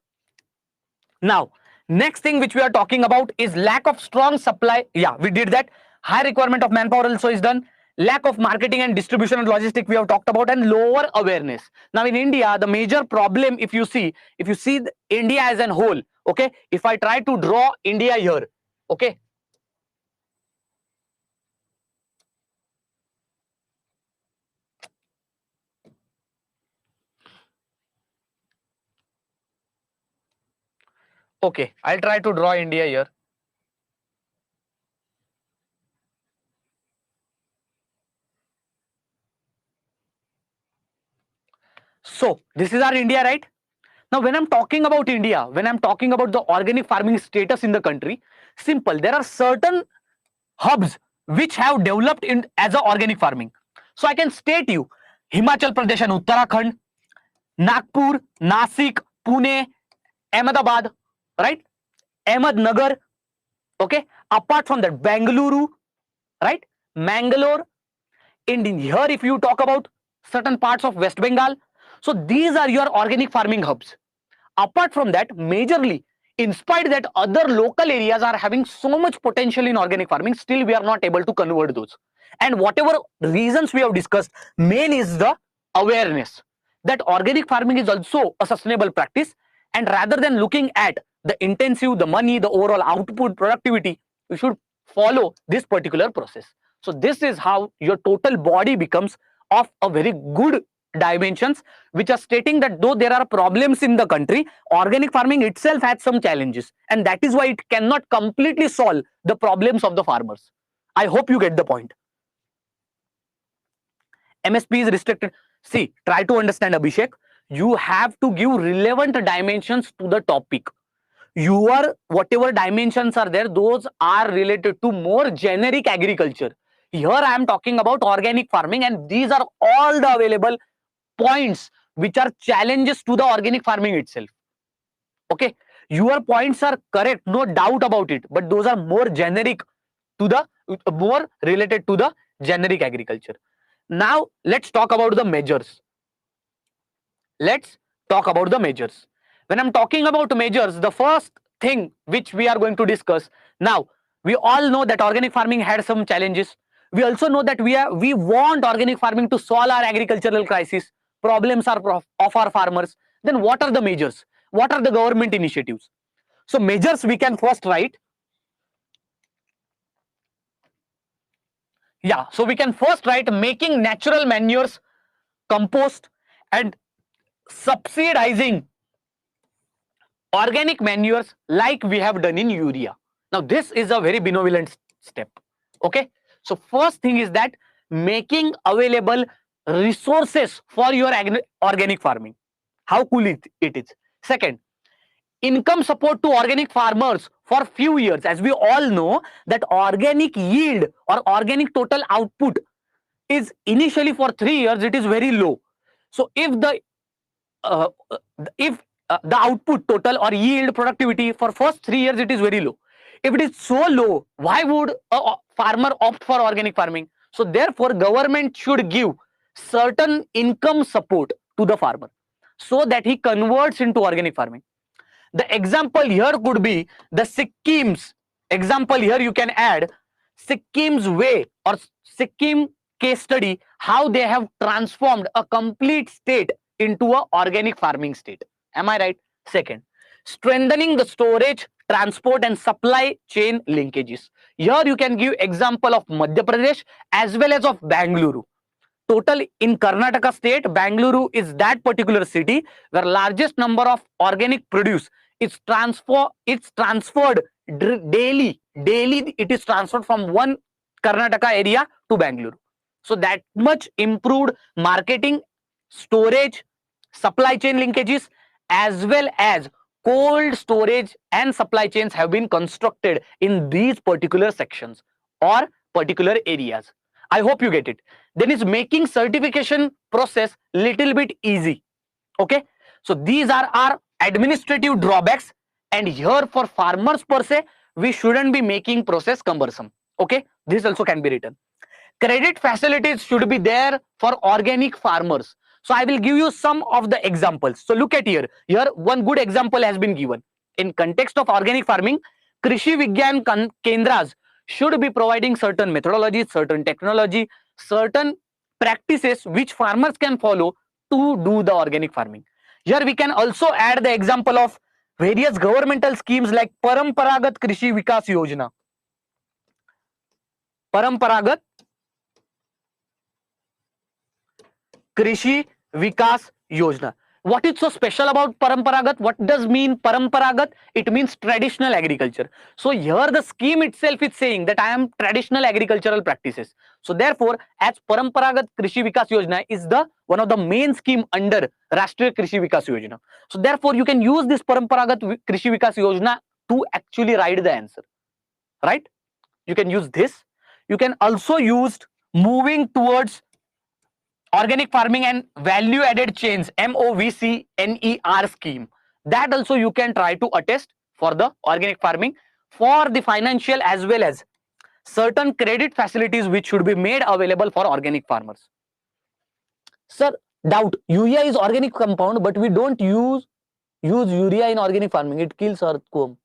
now next thing which we are talking about is lack of strong supply. Yeah, we did that. High requirement of manpower also is done. Lack of marketing and distribution and logistics we have talked about, and lower awareness. Now in India, the major problem, if you see India as a whole, okay, if I try to draw India here, okay, okay, I'll try to draw India here. So this is our India, right? Now, when I'm talking about India, when I'm talking about the organic farming status in the country, simple. There are certain hubs which have developed in as a organic farming. So I can state you Himachal Pradesh and Uttarakhand, Nagpur, Nasik, Pune, Ahmedabad, right? Ahmednagar, okay? Apart from that, Bengaluru, right? Mangalore, in here if you talk about certain parts of West Bengal. So these are your organic farming hubs. Apart from that, majorly, in spite that other local areas are having so much potential in organic farming, still we are not able to convert those. And whatever reasons we have discussed, main is the awareness that organic farming is also a sustainable practice, and rather than looking at the intensive, the money, the overall output, productivity, we should follow this particular process. So this is how your total body becomes of a very good dimensions, which are stating that though there are problems in the country, organic farming itself has some challenges, and that is why it cannot completely solve the problems of the farmers. I hope you get the point. MSP is restricted. See, try to understand, Abhishek. You have to give relevant dimensions to the topic. Your whatever dimensions are there, those are related to more generic agriculture. Here I am talking about organic farming, and these are all the available points which are challenges to the organic farming itself. Okay, your points are correct, no doubt about it, but those are more generic to the more related to the generic agriculture. Now let's talk about the measures. Let's talk about the measures. When I'm talking about measures, the first thing which we are going to discuss now, we all know that organic farming had some challenges. We also know that we want organic farming to solve our agricultural crisis, problems are of our farmers. Then what are the measures? What are the government initiatives? So measures we can first write. Yeah, so we can first write making natural manures, compost, and subsidizing organic manures like we have done in urea. Now this is a very benevolent step. Okay, so first thing is that making available resources for your organic farming. How cool it is. Second, income support to organic farmers for few years. As we all know that organic yield or organic total output is initially for 3 years it is very low. So if the output total or yield productivity for first 3 years it is very low. If it is so low, why would a farmer opt for organic farming? So therefore government should give certain income support to the farmer so that he converts into organic farming. The example here could be the Sikkim's example. Here you can add Sikkim's way or Sikkim case study, how they have transformed a complete state into a organic farming state. Am I right? Second, strengthening the storage, transport and supply chain linkages. Here you can give example of Madhya Pradesh as well as of Bengaluru. Total in Karnataka state, Bengaluru is that particular city where largest number of organic produce is transferred daily. Daily it is transferred from one Karnataka area to Bengaluru. So that much improved marketing, storage, supply chain linkages, as well as cold storage and supply chains have been constructed in these particular sections or particular areas. I hope you get it. Then is making certification process little bit easy. Okay, so these are our administrative drawbacks, and here for farmers per se we shouldn't be making process cumbersome. Okay, this also can be written. Credit facilities should be there for organic farmers. So I will give you some of the examples. So look at here. Here one good example has been given. In context of organic farming, Krishi Vigyan Kendras should be providing certain methodologies, certain technology, certain practices which farmers can follow to do the organic farming. Here we can also add the example of various governmental schemes like Paramparagat Krishi Vikas Yojana. Paramparagat Krishi Vikas Yojana. What is so special about paramparagat? What does mean paramparagat? It means traditional agriculture. So here the scheme itself is saying that I am traditional agricultural practices. So therefore, as paramparagat Krishi Vikas Yojana is the one of the main scheme under Rashtriya Krishi Vikas Yojana. So therefore, you can use this paramparagat Krishi Vikas Yojana to actually write the answer, right? You can use this. You can also use moving towards organic farming and value added chains, MOVCNER scheme. That also you can try to attest for the organic farming for the financial as well as certain credit facilities which should be made available for organic farmers. Sir, doubt, urea is organic compound but we don't use urea in organic farming, it kills earthworm.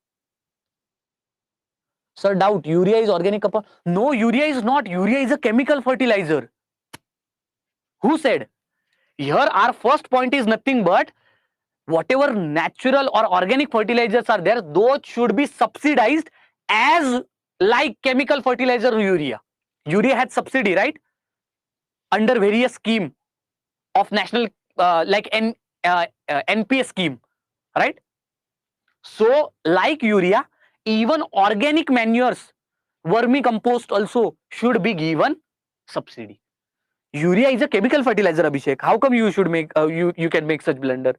Sir, doubt, urea is organic compound? No, urea is not. Urea is a chemical fertilizer. Who said? Here our first point is nothing but whatever natural or organic fertilizers are there, those should be subsidized as like chemical fertilizer urea. Urea has subsidy, right? Under various scheme of national NPS scheme, right? So like urea, even organic manures, vermicompost also should be given subsidy. Urea is a chemical fertilizer, Abhishek. How come you should make you can make such blunder?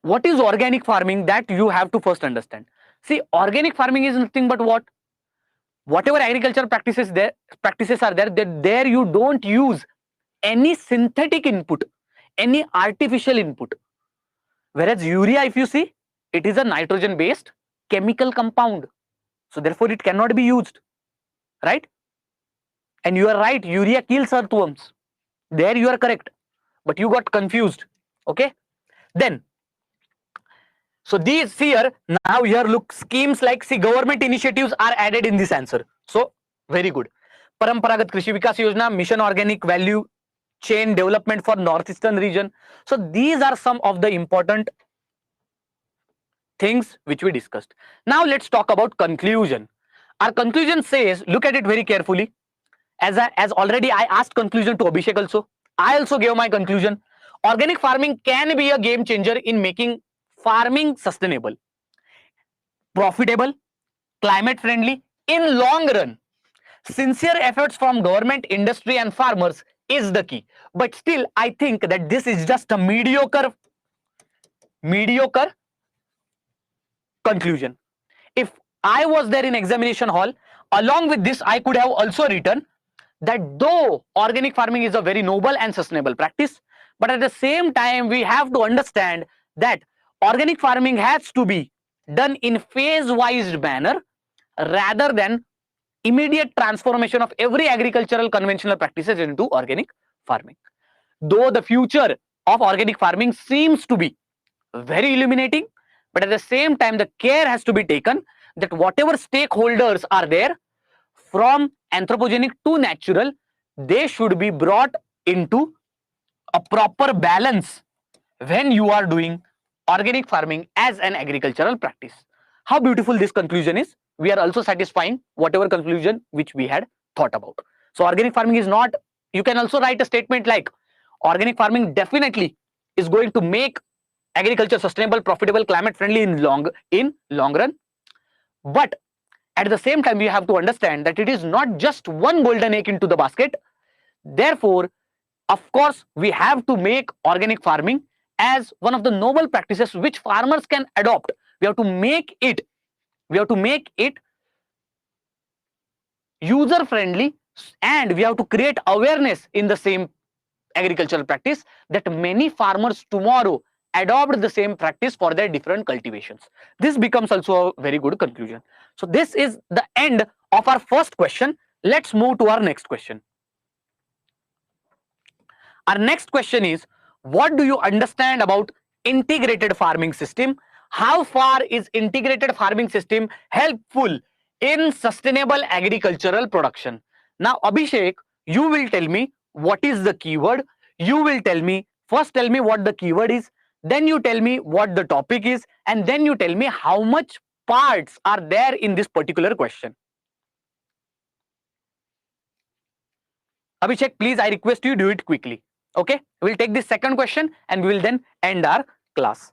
What is organic farming? That you have to first understand. See, organic farming is nothing but what? Whatever agricultural practices are there, that there you don't use any synthetic input, any artificial input. Whereas urea, if you see, it is a nitrogen based chemical compound. So therefore it cannot be used, right? And you are right, urea kills earthworms. There you are correct, but you got confused. Okay, then so these here, now here look, schemes like, see, government initiatives are added in this answer. So very good. Paramparagat Krishi Vikas Yojana, Mission Organic Value Chain Development for Northeastern region. So these are some of the important things which we discussed. Now let's talk about conclusion. Our conclusion says, look at it very carefully. As already I asked conclusion to Abhishek also. I also gave my conclusion. Organic farming can be a game changer in making farming sustainable, profitable, climate friendly in long run. Sincere efforts from government, industry and farmers is the key. But still I think that this is just a mediocre conclusion. If I was there in examination hall, along with this I could have also written that though organic farming is a very noble and sustainable practice, but at the same time we have to understand that organic farming has to be done in phase-wise manner rather than immediate transformation of every agricultural conventional practices into organic farming. Though the future of organic farming seems to be very illuminating, but at the same time the care has to be taken that whatever stakeholders are there, from anthropogenic to natural, they should be brought into a proper balance when you are doing organic farming as an agricultural practice. How beautiful this conclusion is. We are also satisfying whatever conclusion which we had thought about. So organic farming is not, you can also write a statement like organic farming definitely is going to make agriculture sustainable, profitable, climate friendly in long run. But at the same time, we have to understand that it is not just one golden egg into the basket. Therefore, of course, we have to make organic farming as one of the noble practices which farmers can adopt. We have to make it user friendly, and we have to create awareness in the same agricultural practice that many farmers tomorrow adopt the same practice for their different cultivations. This becomes also a very good conclusion. So this is the end of our first question. Let's move to our next question. Our next question is, what do you understand about integrated farming system? How far is integrated farming system helpful in sustainable agricultural production? Now, Abhishek, you will tell me what is the keyword. You will tell me, first tell me what the keyword is, then you tell me what the topic is, and then you tell me how much parts are there in this particular question. Abhishek, please, I request you do it quickly. Okay, we'll take this second question and we will then end our class.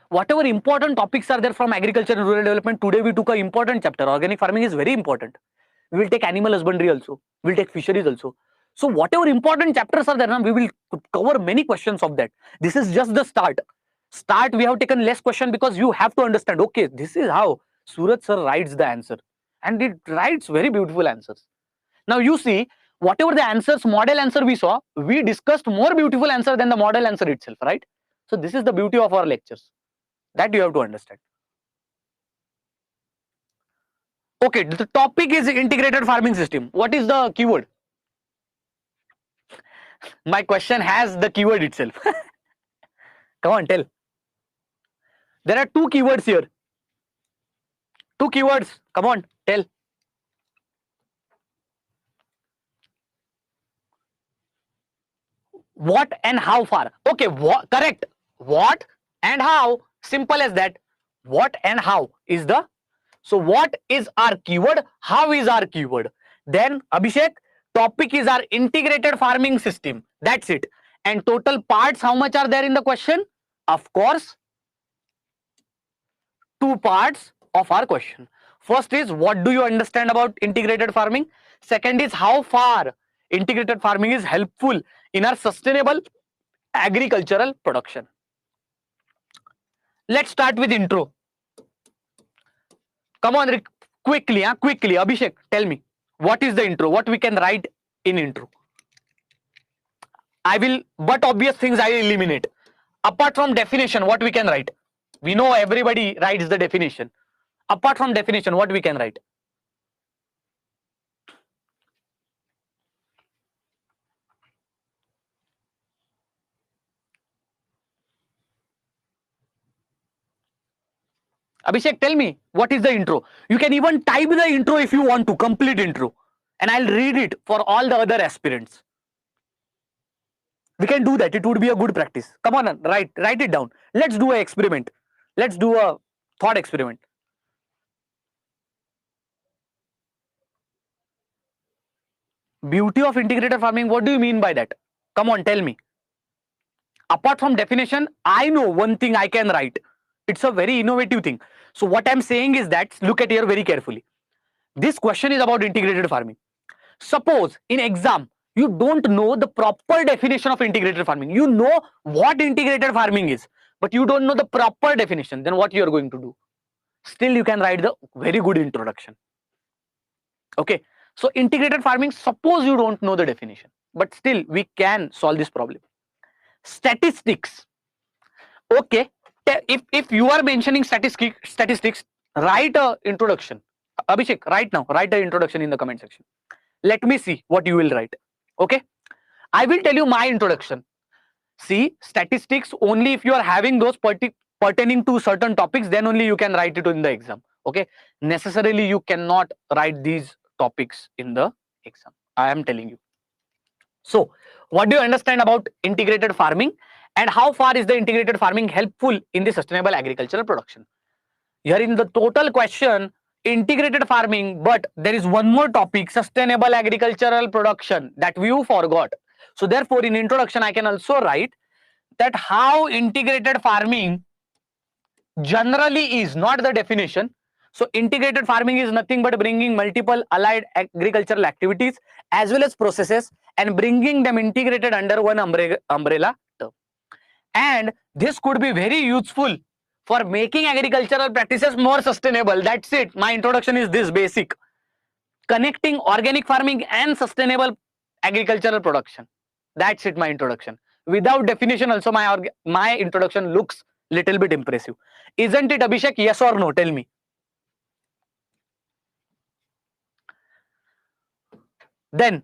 Whatever important topics are there from agriculture and rural development, today we took an important chapter. Organic farming is very important. We will take animal husbandry also. We will take fisheries also. So whatever important chapters are there, we will cover many questions of that. This is just the start. We have taken less question because you have to understand, okay, this is how Suraj sir writes the answer. And it writes very beautiful answers. Now you see, whatever the answers, model answer we saw, we discussed more beautiful answer than the model answer itself, right? So this is the beauty of our lectures. That you have to understand. Okay, the topic is integrated farming system. What is the keyword? My question has the keyword itself. Come on, tell. There are two keywords here. Two keywords. Come on, tell. What and how far? Okay, what? Correct. What and how? Simple as that. What and how is the. So what is our keyword? How is our keyword? Then Abhishek, topic is our integrated farming system. That's it. And total parts, how much are there in the question? Of course, 2 parts of our question. First is, what do you understand about integrated farming? Second is, how far integrated farming is helpful in our sustainable agricultural production. Let's start with intro. Come on, quickly, Abhishek, tell me, what is the intro? What we can write in intro? I will, but obvious things I will eliminate. Apart from definition, what we can write? We know everybody writes the definition. Apart from definition, what we can write? Abhishek, tell me, what is the intro? You can even type the intro if you want to, complete intro. And I'll read it for all the other aspirants. We can do that. It would be a good practice. Come on, write it down. Let's do an experiment. Let's do a thought experiment. Beauty of integrated farming, what do you mean by that? Come on, tell me. Apart from definition, I know one thing I can write. It's a very innovative thing. So what I'm saying is that, look at here very carefully. This question is about integrated farming. Suppose in exam, you don't know the proper definition of integrated farming. You know what integrated farming is, but you don't know the proper definition. Then what you are going to do? Still, you can write the very good introduction. Okay. So integrated farming, suppose you don't know the definition, but still we can solve this problem. Statistics. Okay. If you are mentioning statistics, write a introduction. Abhishek, right now, write an introduction in the comment section. Let me see what you will write. Okay. I will tell you my introduction. See, statistics, only if you are having those pertaining to certain topics, then only you can write it in the exam. Okay. Necessarily, you cannot write these topics in the exam. I am telling you. So, what do you understand about integrated farming, and how far is the integrated farming helpful in the sustainable agricultural production? Here in the total question, integrated farming, but there is one more topic, sustainable agricultural production, that you forgot. So therefore, in introduction, I can also write that how integrated farming generally is, not the definition. So integrated farming is nothing but bringing multiple allied agricultural activities as well as processes and bringing them integrated under one umbrella term. And this could be very useful for making agricultural practices more sustainable. That's it. My introduction is this basic. Connecting organic farming and sustainable agricultural production. That's it, my introduction. Without definition also, my introduction looks little bit impressive. Isn't it, Abhishek? Yes or no? Tell me. Then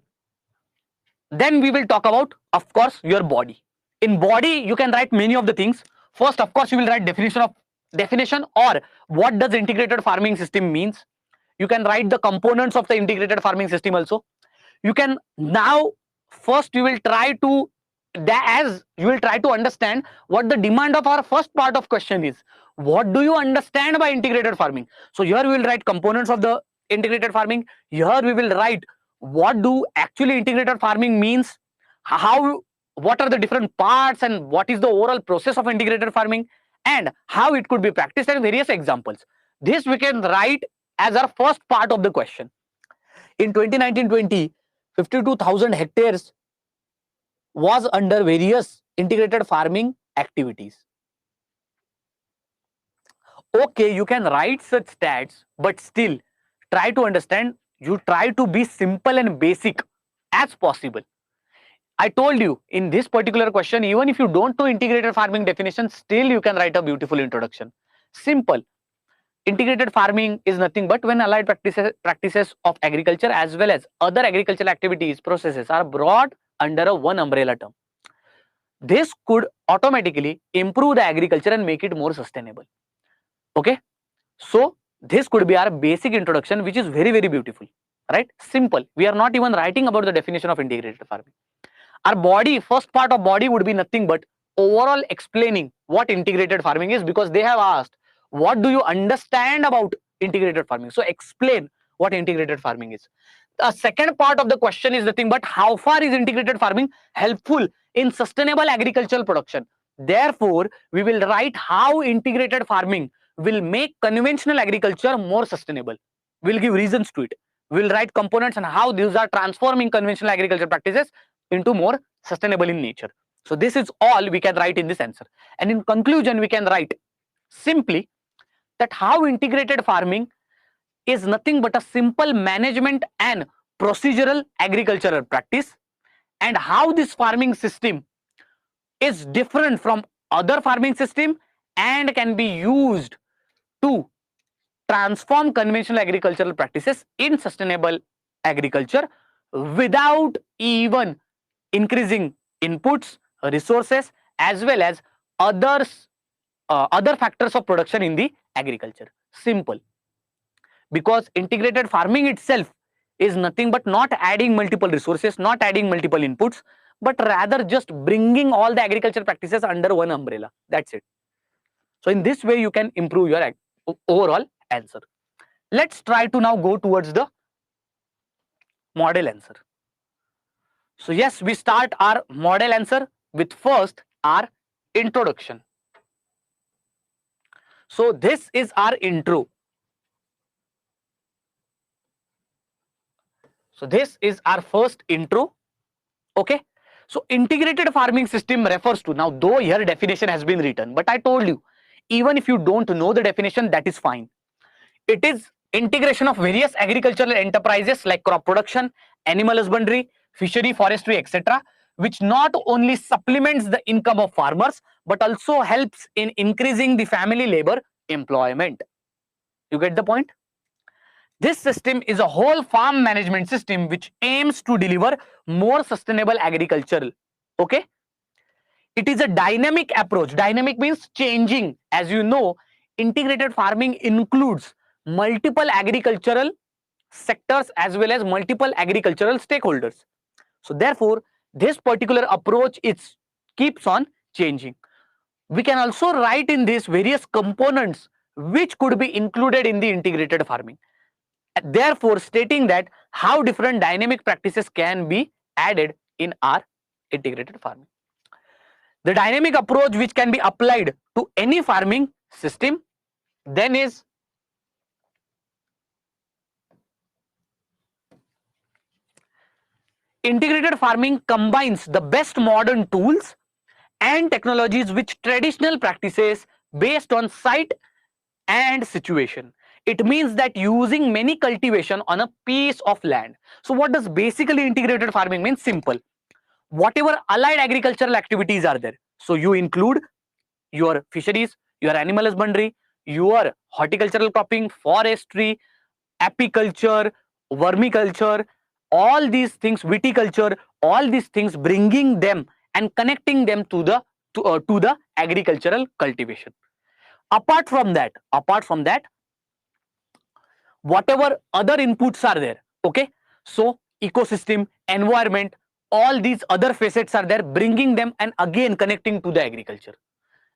we will talk about, of course, your body. In body, you can write many of the things. First, of course, you will write definition or what does integrated farming system means. You can write the components of the integrated farming system also. You can now, first you will try to as you will try to understand what the demand of our first part of question is. What do you understand by integrated farming? So here we will write components of the integrated farming. Here we will write what do actually integrated farming means, how, what are the different parts, and what is the overall process of integrated farming, and how it could be practiced, and various examples. This we can write as our first part of the question. In 2019-20, 52,000 hectares was under various integrated farming activities. Okay, you can write such stats, but still try to understand. You try to be simple and basic as possible. I told you in this particular question, even if you don't know integrated farming definition, still you can write a beautiful introduction. Simple. Integrated farming is nothing but when allied practices of agriculture as well as other agricultural activities, processes are brought under a one umbrella term. This could automatically improve the agriculture and make it more sustainable. Okay, so this could be our basic introduction, which is very beautiful, right? Simple. We are not even writing about the definition of integrated farming. Our body, first part of body would be nothing but overall explaining what integrated farming is, because they have asked what do you understand about integrated farming. So explain what integrated farming is. The second part of the question is nothing but how far is integrated farming helpful in sustainable agricultural production. Therefore, we will write how integrated farming will make conventional agriculture more sustainable. We'll give reasons to it. We'll write components and how these are transforming conventional agriculture practices into more sustainable in nature. So this is all we can write in this answer. And in conclusion, we can write simply that how integrated farming is nothing but a simple management and procedural agricultural practice, and how this farming system is different from other farming system and can be used to transform conventional agricultural practices in sustainable agriculture without even increasing inputs, resources, as well as other factors of production in the agriculture. Simple. Because integrated farming itself is nothing but not adding multiple resources, not adding multiple inputs, but rather just bringing all the agriculture practices under one umbrella. That's it. So in this way, you can improve your overall answer. Let's try to now go towards the model answer. So yes, we start our model answer with first our introduction. So this is our intro. So this is our first intro. Okay. So integrated farming system refers to, now though here definition has been written, but I told you, even if you don't know the definition, that is fine. It is integration of various agricultural enterprises like crop production, animal husbandry, fishery, forestry, etc., which not only supplements the income of farmers, but also helps in increasing the family labor employment. You get the point? This system is a whole farm management system which aims to deliver more sustainable agriculture. Okay? It is a dynamic approach. Dynamic means changing. As you know, integrated farming includes multiple agricultural sectors as well as multiple agricultural stakeholders. So therefore, this particular approach keeps on changing. We can also write in this various components which could be included in the integrated farming. Therefore, stating that how different dynamic practices can be added in our integrated farming. The dynamic approach which can be applied to any farming system then is integrated farming combines the best modern tools and technologies with traditional practices based on site and situation. It means that using many cultivation on a piece of land. So what does basically integrated farming mean? Simple. Whatever allied agricultural activities are there. So you include your fisheries, your animal husbandry, your horticultural cropping, forestry, apiculture, vermiculture, all these things, viticulture, all these things, bringing them and connecting them to the agricultural cultivation. Apart from that, whatever other inputs are there, okay, so ecosystem, environment, all these other facets are there, bringing them and again connecting to the agriculture.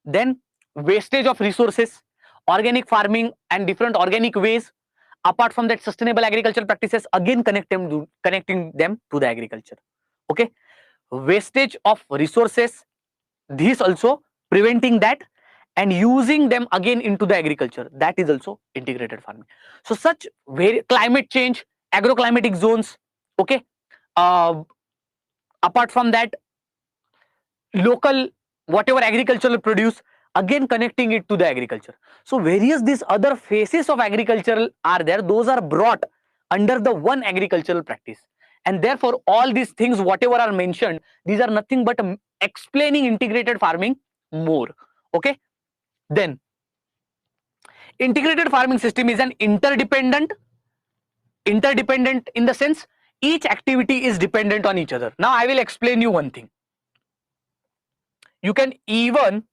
Then wastage of resources, organic farming and different organic ways. Apart from that, sustainable agricultural practices, again connecting them to the agriculture. Okay, wastage of resources, this also preventing that and using them again into the agriculture, that is also integrated farming. So such very climate change, agroclimatic zones. Okay, apart from that, local whatever agricultural produce, again connecting it to the agriculture. So various these other phases of agriculture are there, those are brought under the one agricultural practice, and therefore all these things whatever are mentioned, these are nothing but explaining integrated farming more. Okay, then integrated farming system is an interdependent in the sense each activity is dependent on each other. Now I will explain you one thing. You can even,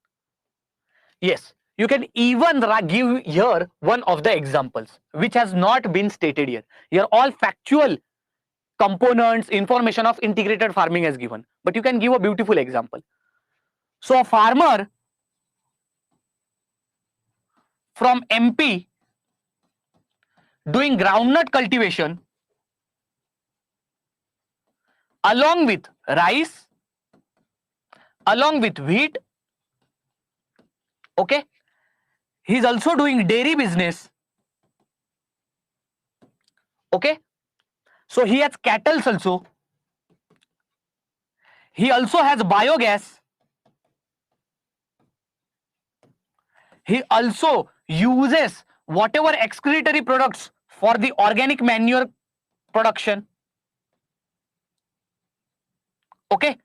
yes, you can even give here one of the examples which has not been stated here. Here all factual components, information of integrated farming is given, but you can give a beautiful example. So a farmer from MP doing groundnut cultivation along with rice, along with wheat. Okay, he is also doing dairy business. Okay, so he has cattle also. He also has biogas. He also uses whatever excretory products for the organic manure production. Okay,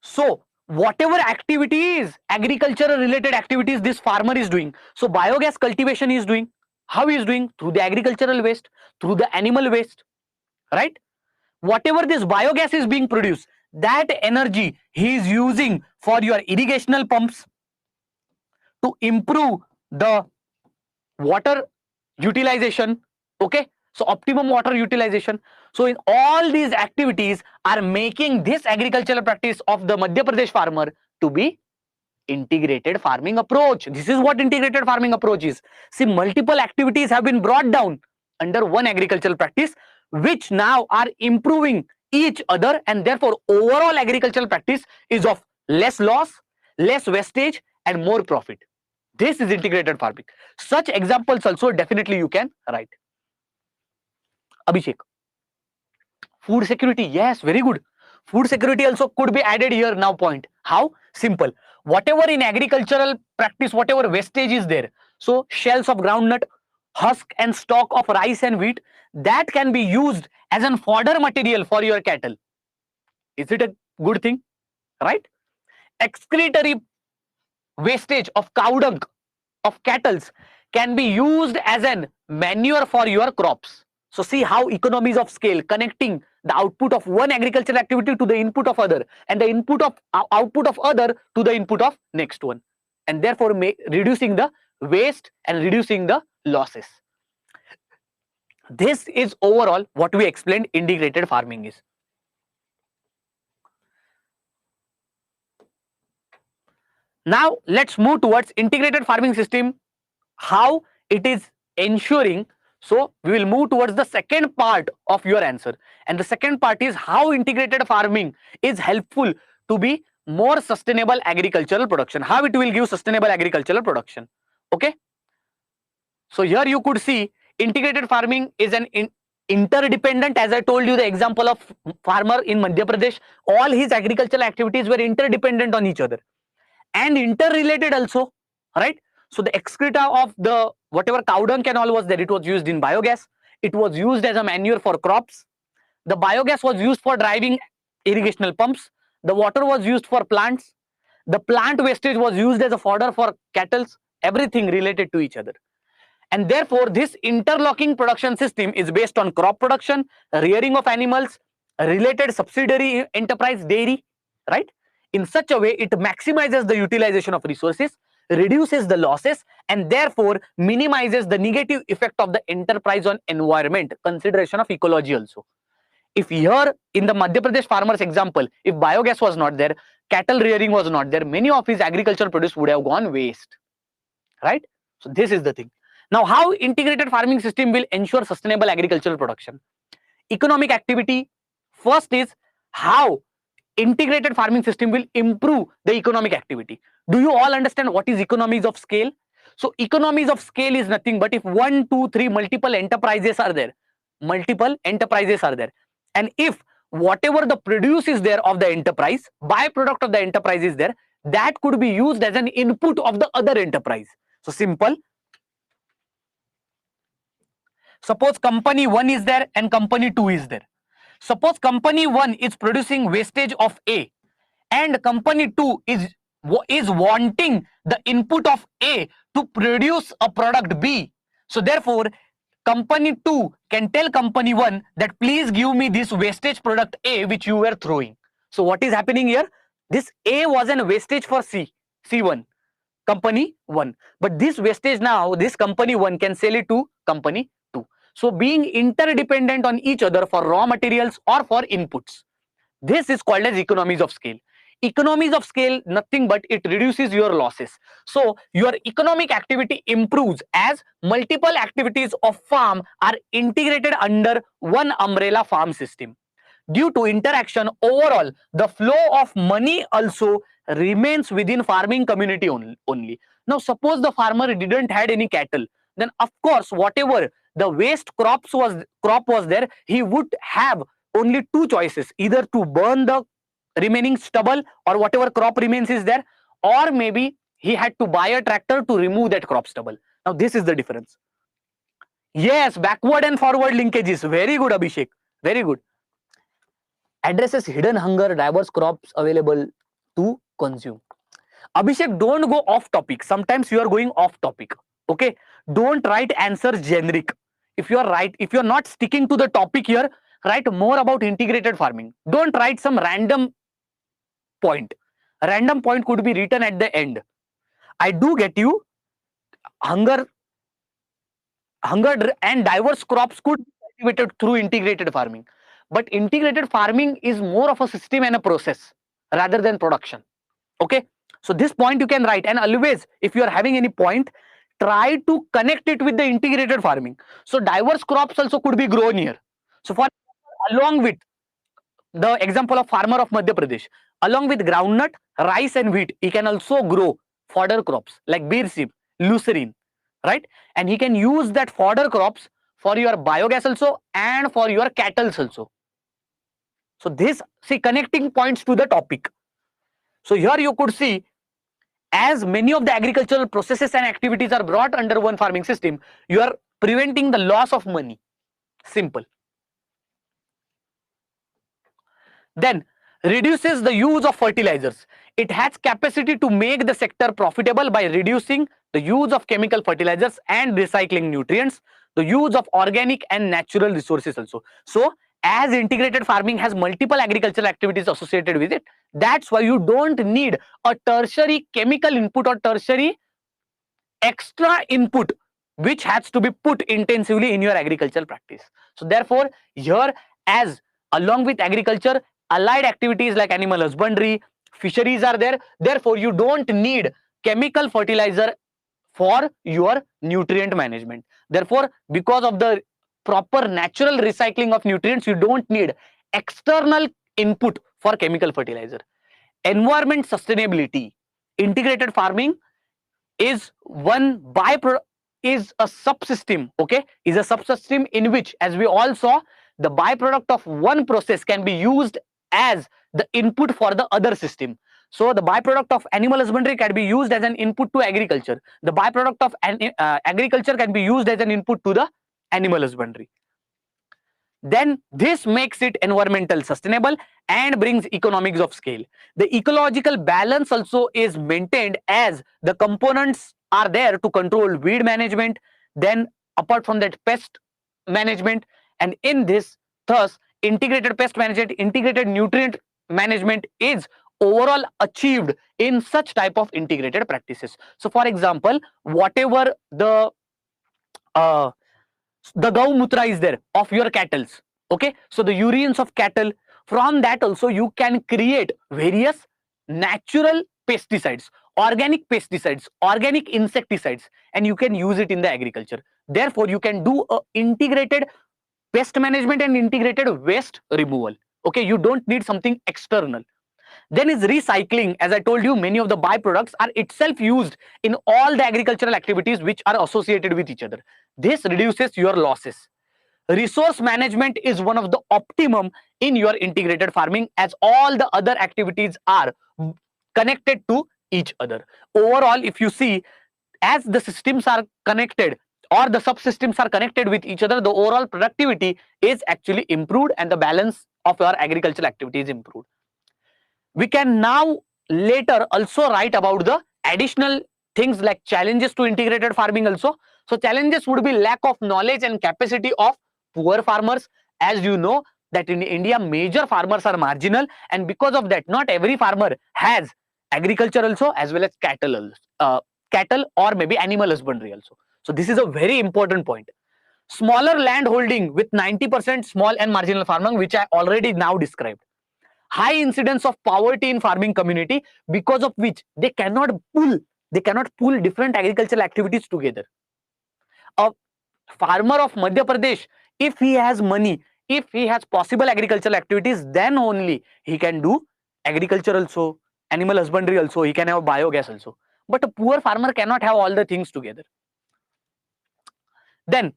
so whatever activities, agricultural related activities this farmer is doing, so biogas cultivation he is doing. How he is doing? Through the agricultural waste, through the animal waste, right? Whatever this biogas is being produced, that energy he is using for your irrigational pumps to improve the water utilization. Okay, so optimum water utilization. So in all these activities are making this agricultural practice of the Madhya Pradesh farmer to be integrated farming approach. This is what integrated farming approach is. See, multiple activities have been brought down under one agricultural practice, which now are improving each other, and therefore overall agricultural practice is of less loss, less wastage and more profit. This is integrated farming. Such examples also definitely you can write. Abhishek, food security, yes, very good. Food security also could be added here now point. How? Simple. Whatever in agricultural practice, whatever wastage is there, so shells of groundnut, husk and stalk of rice and wheat, that can be used as an fodder material for your cattle. Is it a good thing? Right? Excretory wastage of cow dung of cattle can be used as an manure for your crops. So see how economies of scale connecting the output of one agricultural activity to the input of other, and the input of output of other to the input of next one, and therefore reducing the waste and reducing the losses. This is overall what we explained integrated farming is. Now let's move towards integrated farming system, how it is ensuring. So we will move towards the second part of your answer, and the second part is how integrated farming is helpful to be more sustainable agricultural production, how it will give sustainable agricultural production. Okay, so here you could see integrated farming is an interdependent, as I told you the example of farmer in Madhya Pradesh, all his agricultural activities were interdependent on each other and interrelated also, right? So the excreta of the whatever cow dung and all was there, it was used in biogas, it was used as a manure for crops, the biogas was used for driving irrigational pumps, the water was used for plants, the plant wastage was used as a fodder for cattle, everything related to each other. And therefore this interlocking production system is based on crop production, rearing of animals, related subsidiary enterprise dairy, right? In such a way it maximizes the utilization of resources, reduces the losses, and therefore minimizes the negative effect of the enterprise on environment, consideration of ecology also. If here in the Madhya Pradesh farmers example, if biogas was not there, cattle rearing was not there, many of his agricultural produce would have gone waste, right? So this is the thing. Now, how integrated farming system will ensure sustainable agricultural production? Economic activity. First is how integrated farming system will improve the economic activity. Do you all understand what is economies of scale? So economies of scale is nothing but if 1, 2, 3 multiple enterprises are there, and if whatever the produce is there of the enterprise, byproduct of the enterprise is there, that could be used as an input of the other enterprise. So simple. Suppose company 1 is there and company 2 is there. Suppose company 1 is producing wastage of A and company 2 is wanting the input of A to produce a product B. So therefore, company 2 can tell company 1 that please give me this wastage product A which you were throwing. So what is happening here? This A was an wastage for C1, company 1. But this wastage now, this company 1 can sell it to company 2. So being interdependent on each other for raw materials or for inputs. This is called as economies of scale. Economies of scale, nothing but it reduces your losses. So your economic activity improves as multiple activities of farm are integrated under one umbrella farm system. Due to interaction, overall, the flow of money also remains within farming community only. Now, suppose the farmer didn't had any cattle, then of course, whatever the waste crop was there, he would have only two choices: either to burn the remaining stubble or whatever crop remains is there, or maybe he had to buy a tractor to remove that crop stubble. Now, this is the difference. Yes, backward and forward linkages. Very good, Abhishek. Very good. Addresses hidden hunger, diverse crops available to consume. Abhishek, don't go off topic. Sometimes you are going off topic. Okay, don't write answers generic. If you are not sticking to the topic here, write more about integrated farming. Don't write some random point. A random point could be written at the end. I do get you. Hunger and diverse crops could be cultivated through integrated farming. But integrated farming is more of a system and a process rather than production. Okay, so this point you can write, and always if you are having any point, try to connect it with the integrated farming. So diverse crops also could be grown here. So for along with the example of farmer of Madhya Pradesh, along with groundnut, rice and wheat, he can also grow fodder crops like birsim, lucerne, right? And he can use that fodder crops for your biogas also and for your cattle also. So this, see, connecting points to the topic. So here you could see, as many of the agricultural processes and activities are brought under one farming system, you are preventing the loss of money. Simple. Then reduces the use of fertilizers. It has capacity to make the sector profitable by reducing the use of chemical fertilizers and recycling nutrients, the use of organic and natural resources also. So as integrated farming has multiple agricultural activities associated with it, that's why you don't need a tertiary chemical input or tertiary extra input which has to be put intensively in your agricultural practice. So therefore, here, as along with agriculture, allied activities like animal husbandry, fisheries are there. Therefore, you don't need chemical fertilizer for your nutrient management. Therefore, because of the proper natural recycling of nutrients, you don't need external input for chemical fertilizer. Environment sustainability. Integrated farming is is a subsystem, okay? Is a subsystem in which, as we all saw, the byproduct of one process can be used as the input for the other system. So the byproduct of animal husbandry can be used as an input to agriculture. The byproduct of agriculture can be used as an input to the animal husbandry. Then this makes it environmental sustainable and brings economics of scale. The ecological balance also is maintained as the components are there to control weed management, then apart from that pest management, and in this, thus integrated pest management, integrated nutrient management is overall achieved in such type of integrated practices. So for example, whatever the Gaumutra is there of your cattle, Okay, so the urines of cattle, from that also you can create various natural pesticides, organic insecticides, and you can use it in the agriculture. Therefore you can do a integrated pest management and integrated waste removal. Okay, you don't need something external. Then is recycling. As I told you, many of the byproducts are itself used in all the agricultural activities which are associated with each other. This reduces your losses. Resource management is one of the optimum in your integrated farming, as all the other activities are connected to each other. Overall, if you see, as the systems are connected or the subsystems are connected with each other, the overall productivity is actually improved and the balance of your agricultural activity is improved. We can now later also write about the additional things like challenges to integrated farming also. So challenges would be lack of knowledge and capacity of poor farmers. As you know that in India major farmers are marginal, and because of that not every farmer has agriculture also as well as cattle or maybe animal husbandry also. So this is a very important point. Smaller land holding with 90% small and marginal farming, which I already now described. High incidence of poverty in farming community, because of which they cannot pull different agricultural activities together. A farmer of Madhya Pradesh, if he has money, if he has possible agricultural activities, then only he can do agriculture also, animal husbandry also, he can have biogas also. But a poor farmer cannot have all the things together. Then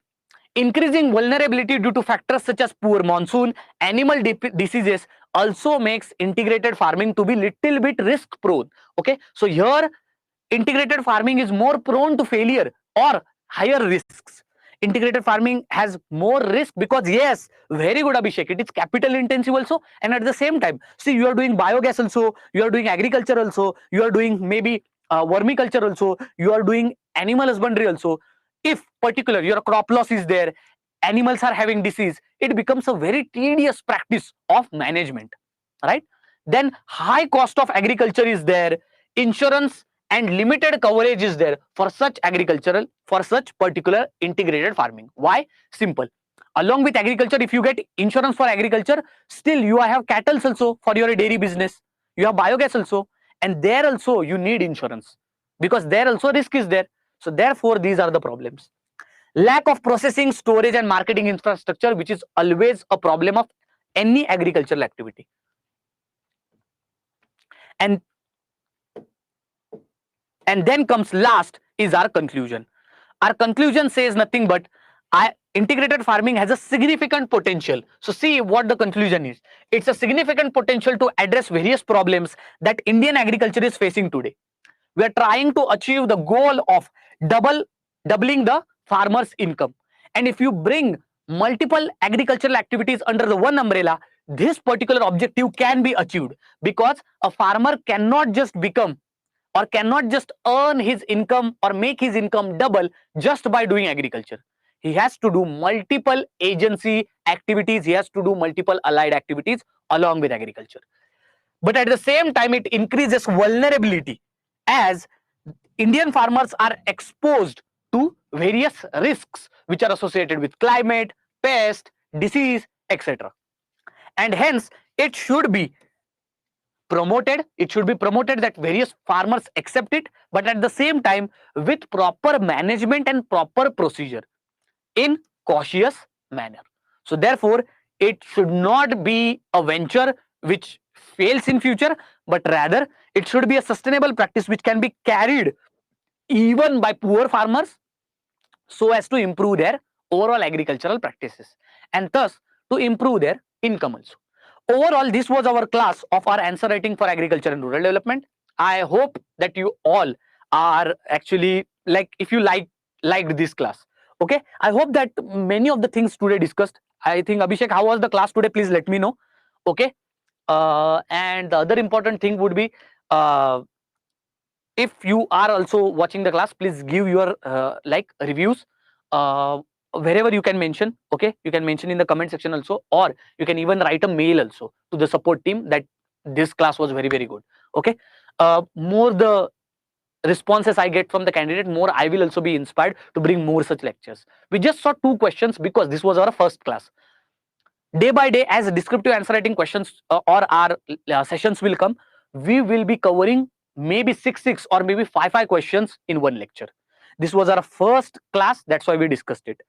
increasing vulnerability due to factors such as poor monsoon, animal diseases also makes integrated farming to be little bit risk prone. Okay, so here integrated farming is more prone to failure or higher risks. Integrated farming has more risk because, yes, very good Abhishek, it is capital intensive also, and at the same time, see, you are doing biogas also, you are doing agriculture also, you are doing maybe vermiculture also, you are doing animal husbandry also. If particular your crop loss is there, animals are having disease, it becomes a very tedious practice of management, right? Then high cost of agriculture is there, insurance and limited coverage is there for such particular integrated farming. Why? Simple. Along with agriculture, if you get insurance for agriculture, still you have cattle also for your dairy business, you have biogas also, and there also you need insurance because there also risk is there. So therefore these are the problems. Lack of processing, storage and marketing infrastructure, which is always a problem of any agricultural activity. And then comes last is our conclusion. Our conclusion says nothing but integrated farming has a significant potential. So see what the conclusion is. It's a significant potential to address various problems that Indian agriculture is facing today. We are trying to achieve the goal of doubling the farmer's income. And if you bring multiple agricultural activities under the one umbrella, this particular objective can be achieved, because a farmer cannot just become or cannot just earn his income or make his income double just by doing agriculture. He has to do multiple agency activities, he has to do multiple allied activities along with agriculture. But at the same time, it increases vulnerability, as Indian farmers are exposed to various risks which are associated with climate, pest, disease, etc. And hence, it should be promoted. It should be promoted that various farmers accept it, but at the same time, with proper management and proper procedure in cautious manner. So therefore, it should not be a venture which fails in future, but rather it should be a sustainable practice which can be carried even by poor farmers, so as to improve their overall agricultural practices and thus to improve their income also. Overall, this was our class of our answer writing for agriculture and rural development. I hope that you all are actually if you liked this class. Okay, I hope that many of the things today discussed. I think, Abhishek, how was the class today? Please let me know. Okay, and the other important thing would be, if you are also watching the class, please give your reviews wherever you can mention. Okay, you can mention in the comment section also, or you can even write a mail also to the support team that this class was very, very good. Okay, more the responses I get from the candidate, more I will also be inspired to bring more such lectures. We just saw 2 questions because this was our first class. day by day, as descriptive answer writing questions or our sessions will come, we will be covering maybe 6 or maybe 5 questions in one lecture. This was our first class, that's why we discussed it.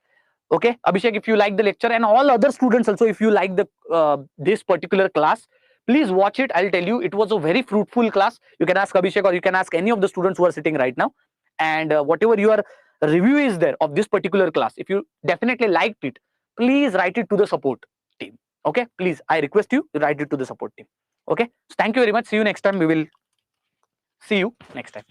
Okay, Abhishek, if you like the lecture, and all other students also, if you like the this particular class, please watch it. I'll tell you, it was a very fruitful class. You can ask Abhishek or you can ask any of the students who are sitting right now, and whatever your review is there of this particular class, if you definitely liked it, please write it to the support team. Okay, please, I request you to write it to the support team. Okay, so thank you very much. See you next time. We will see you next time.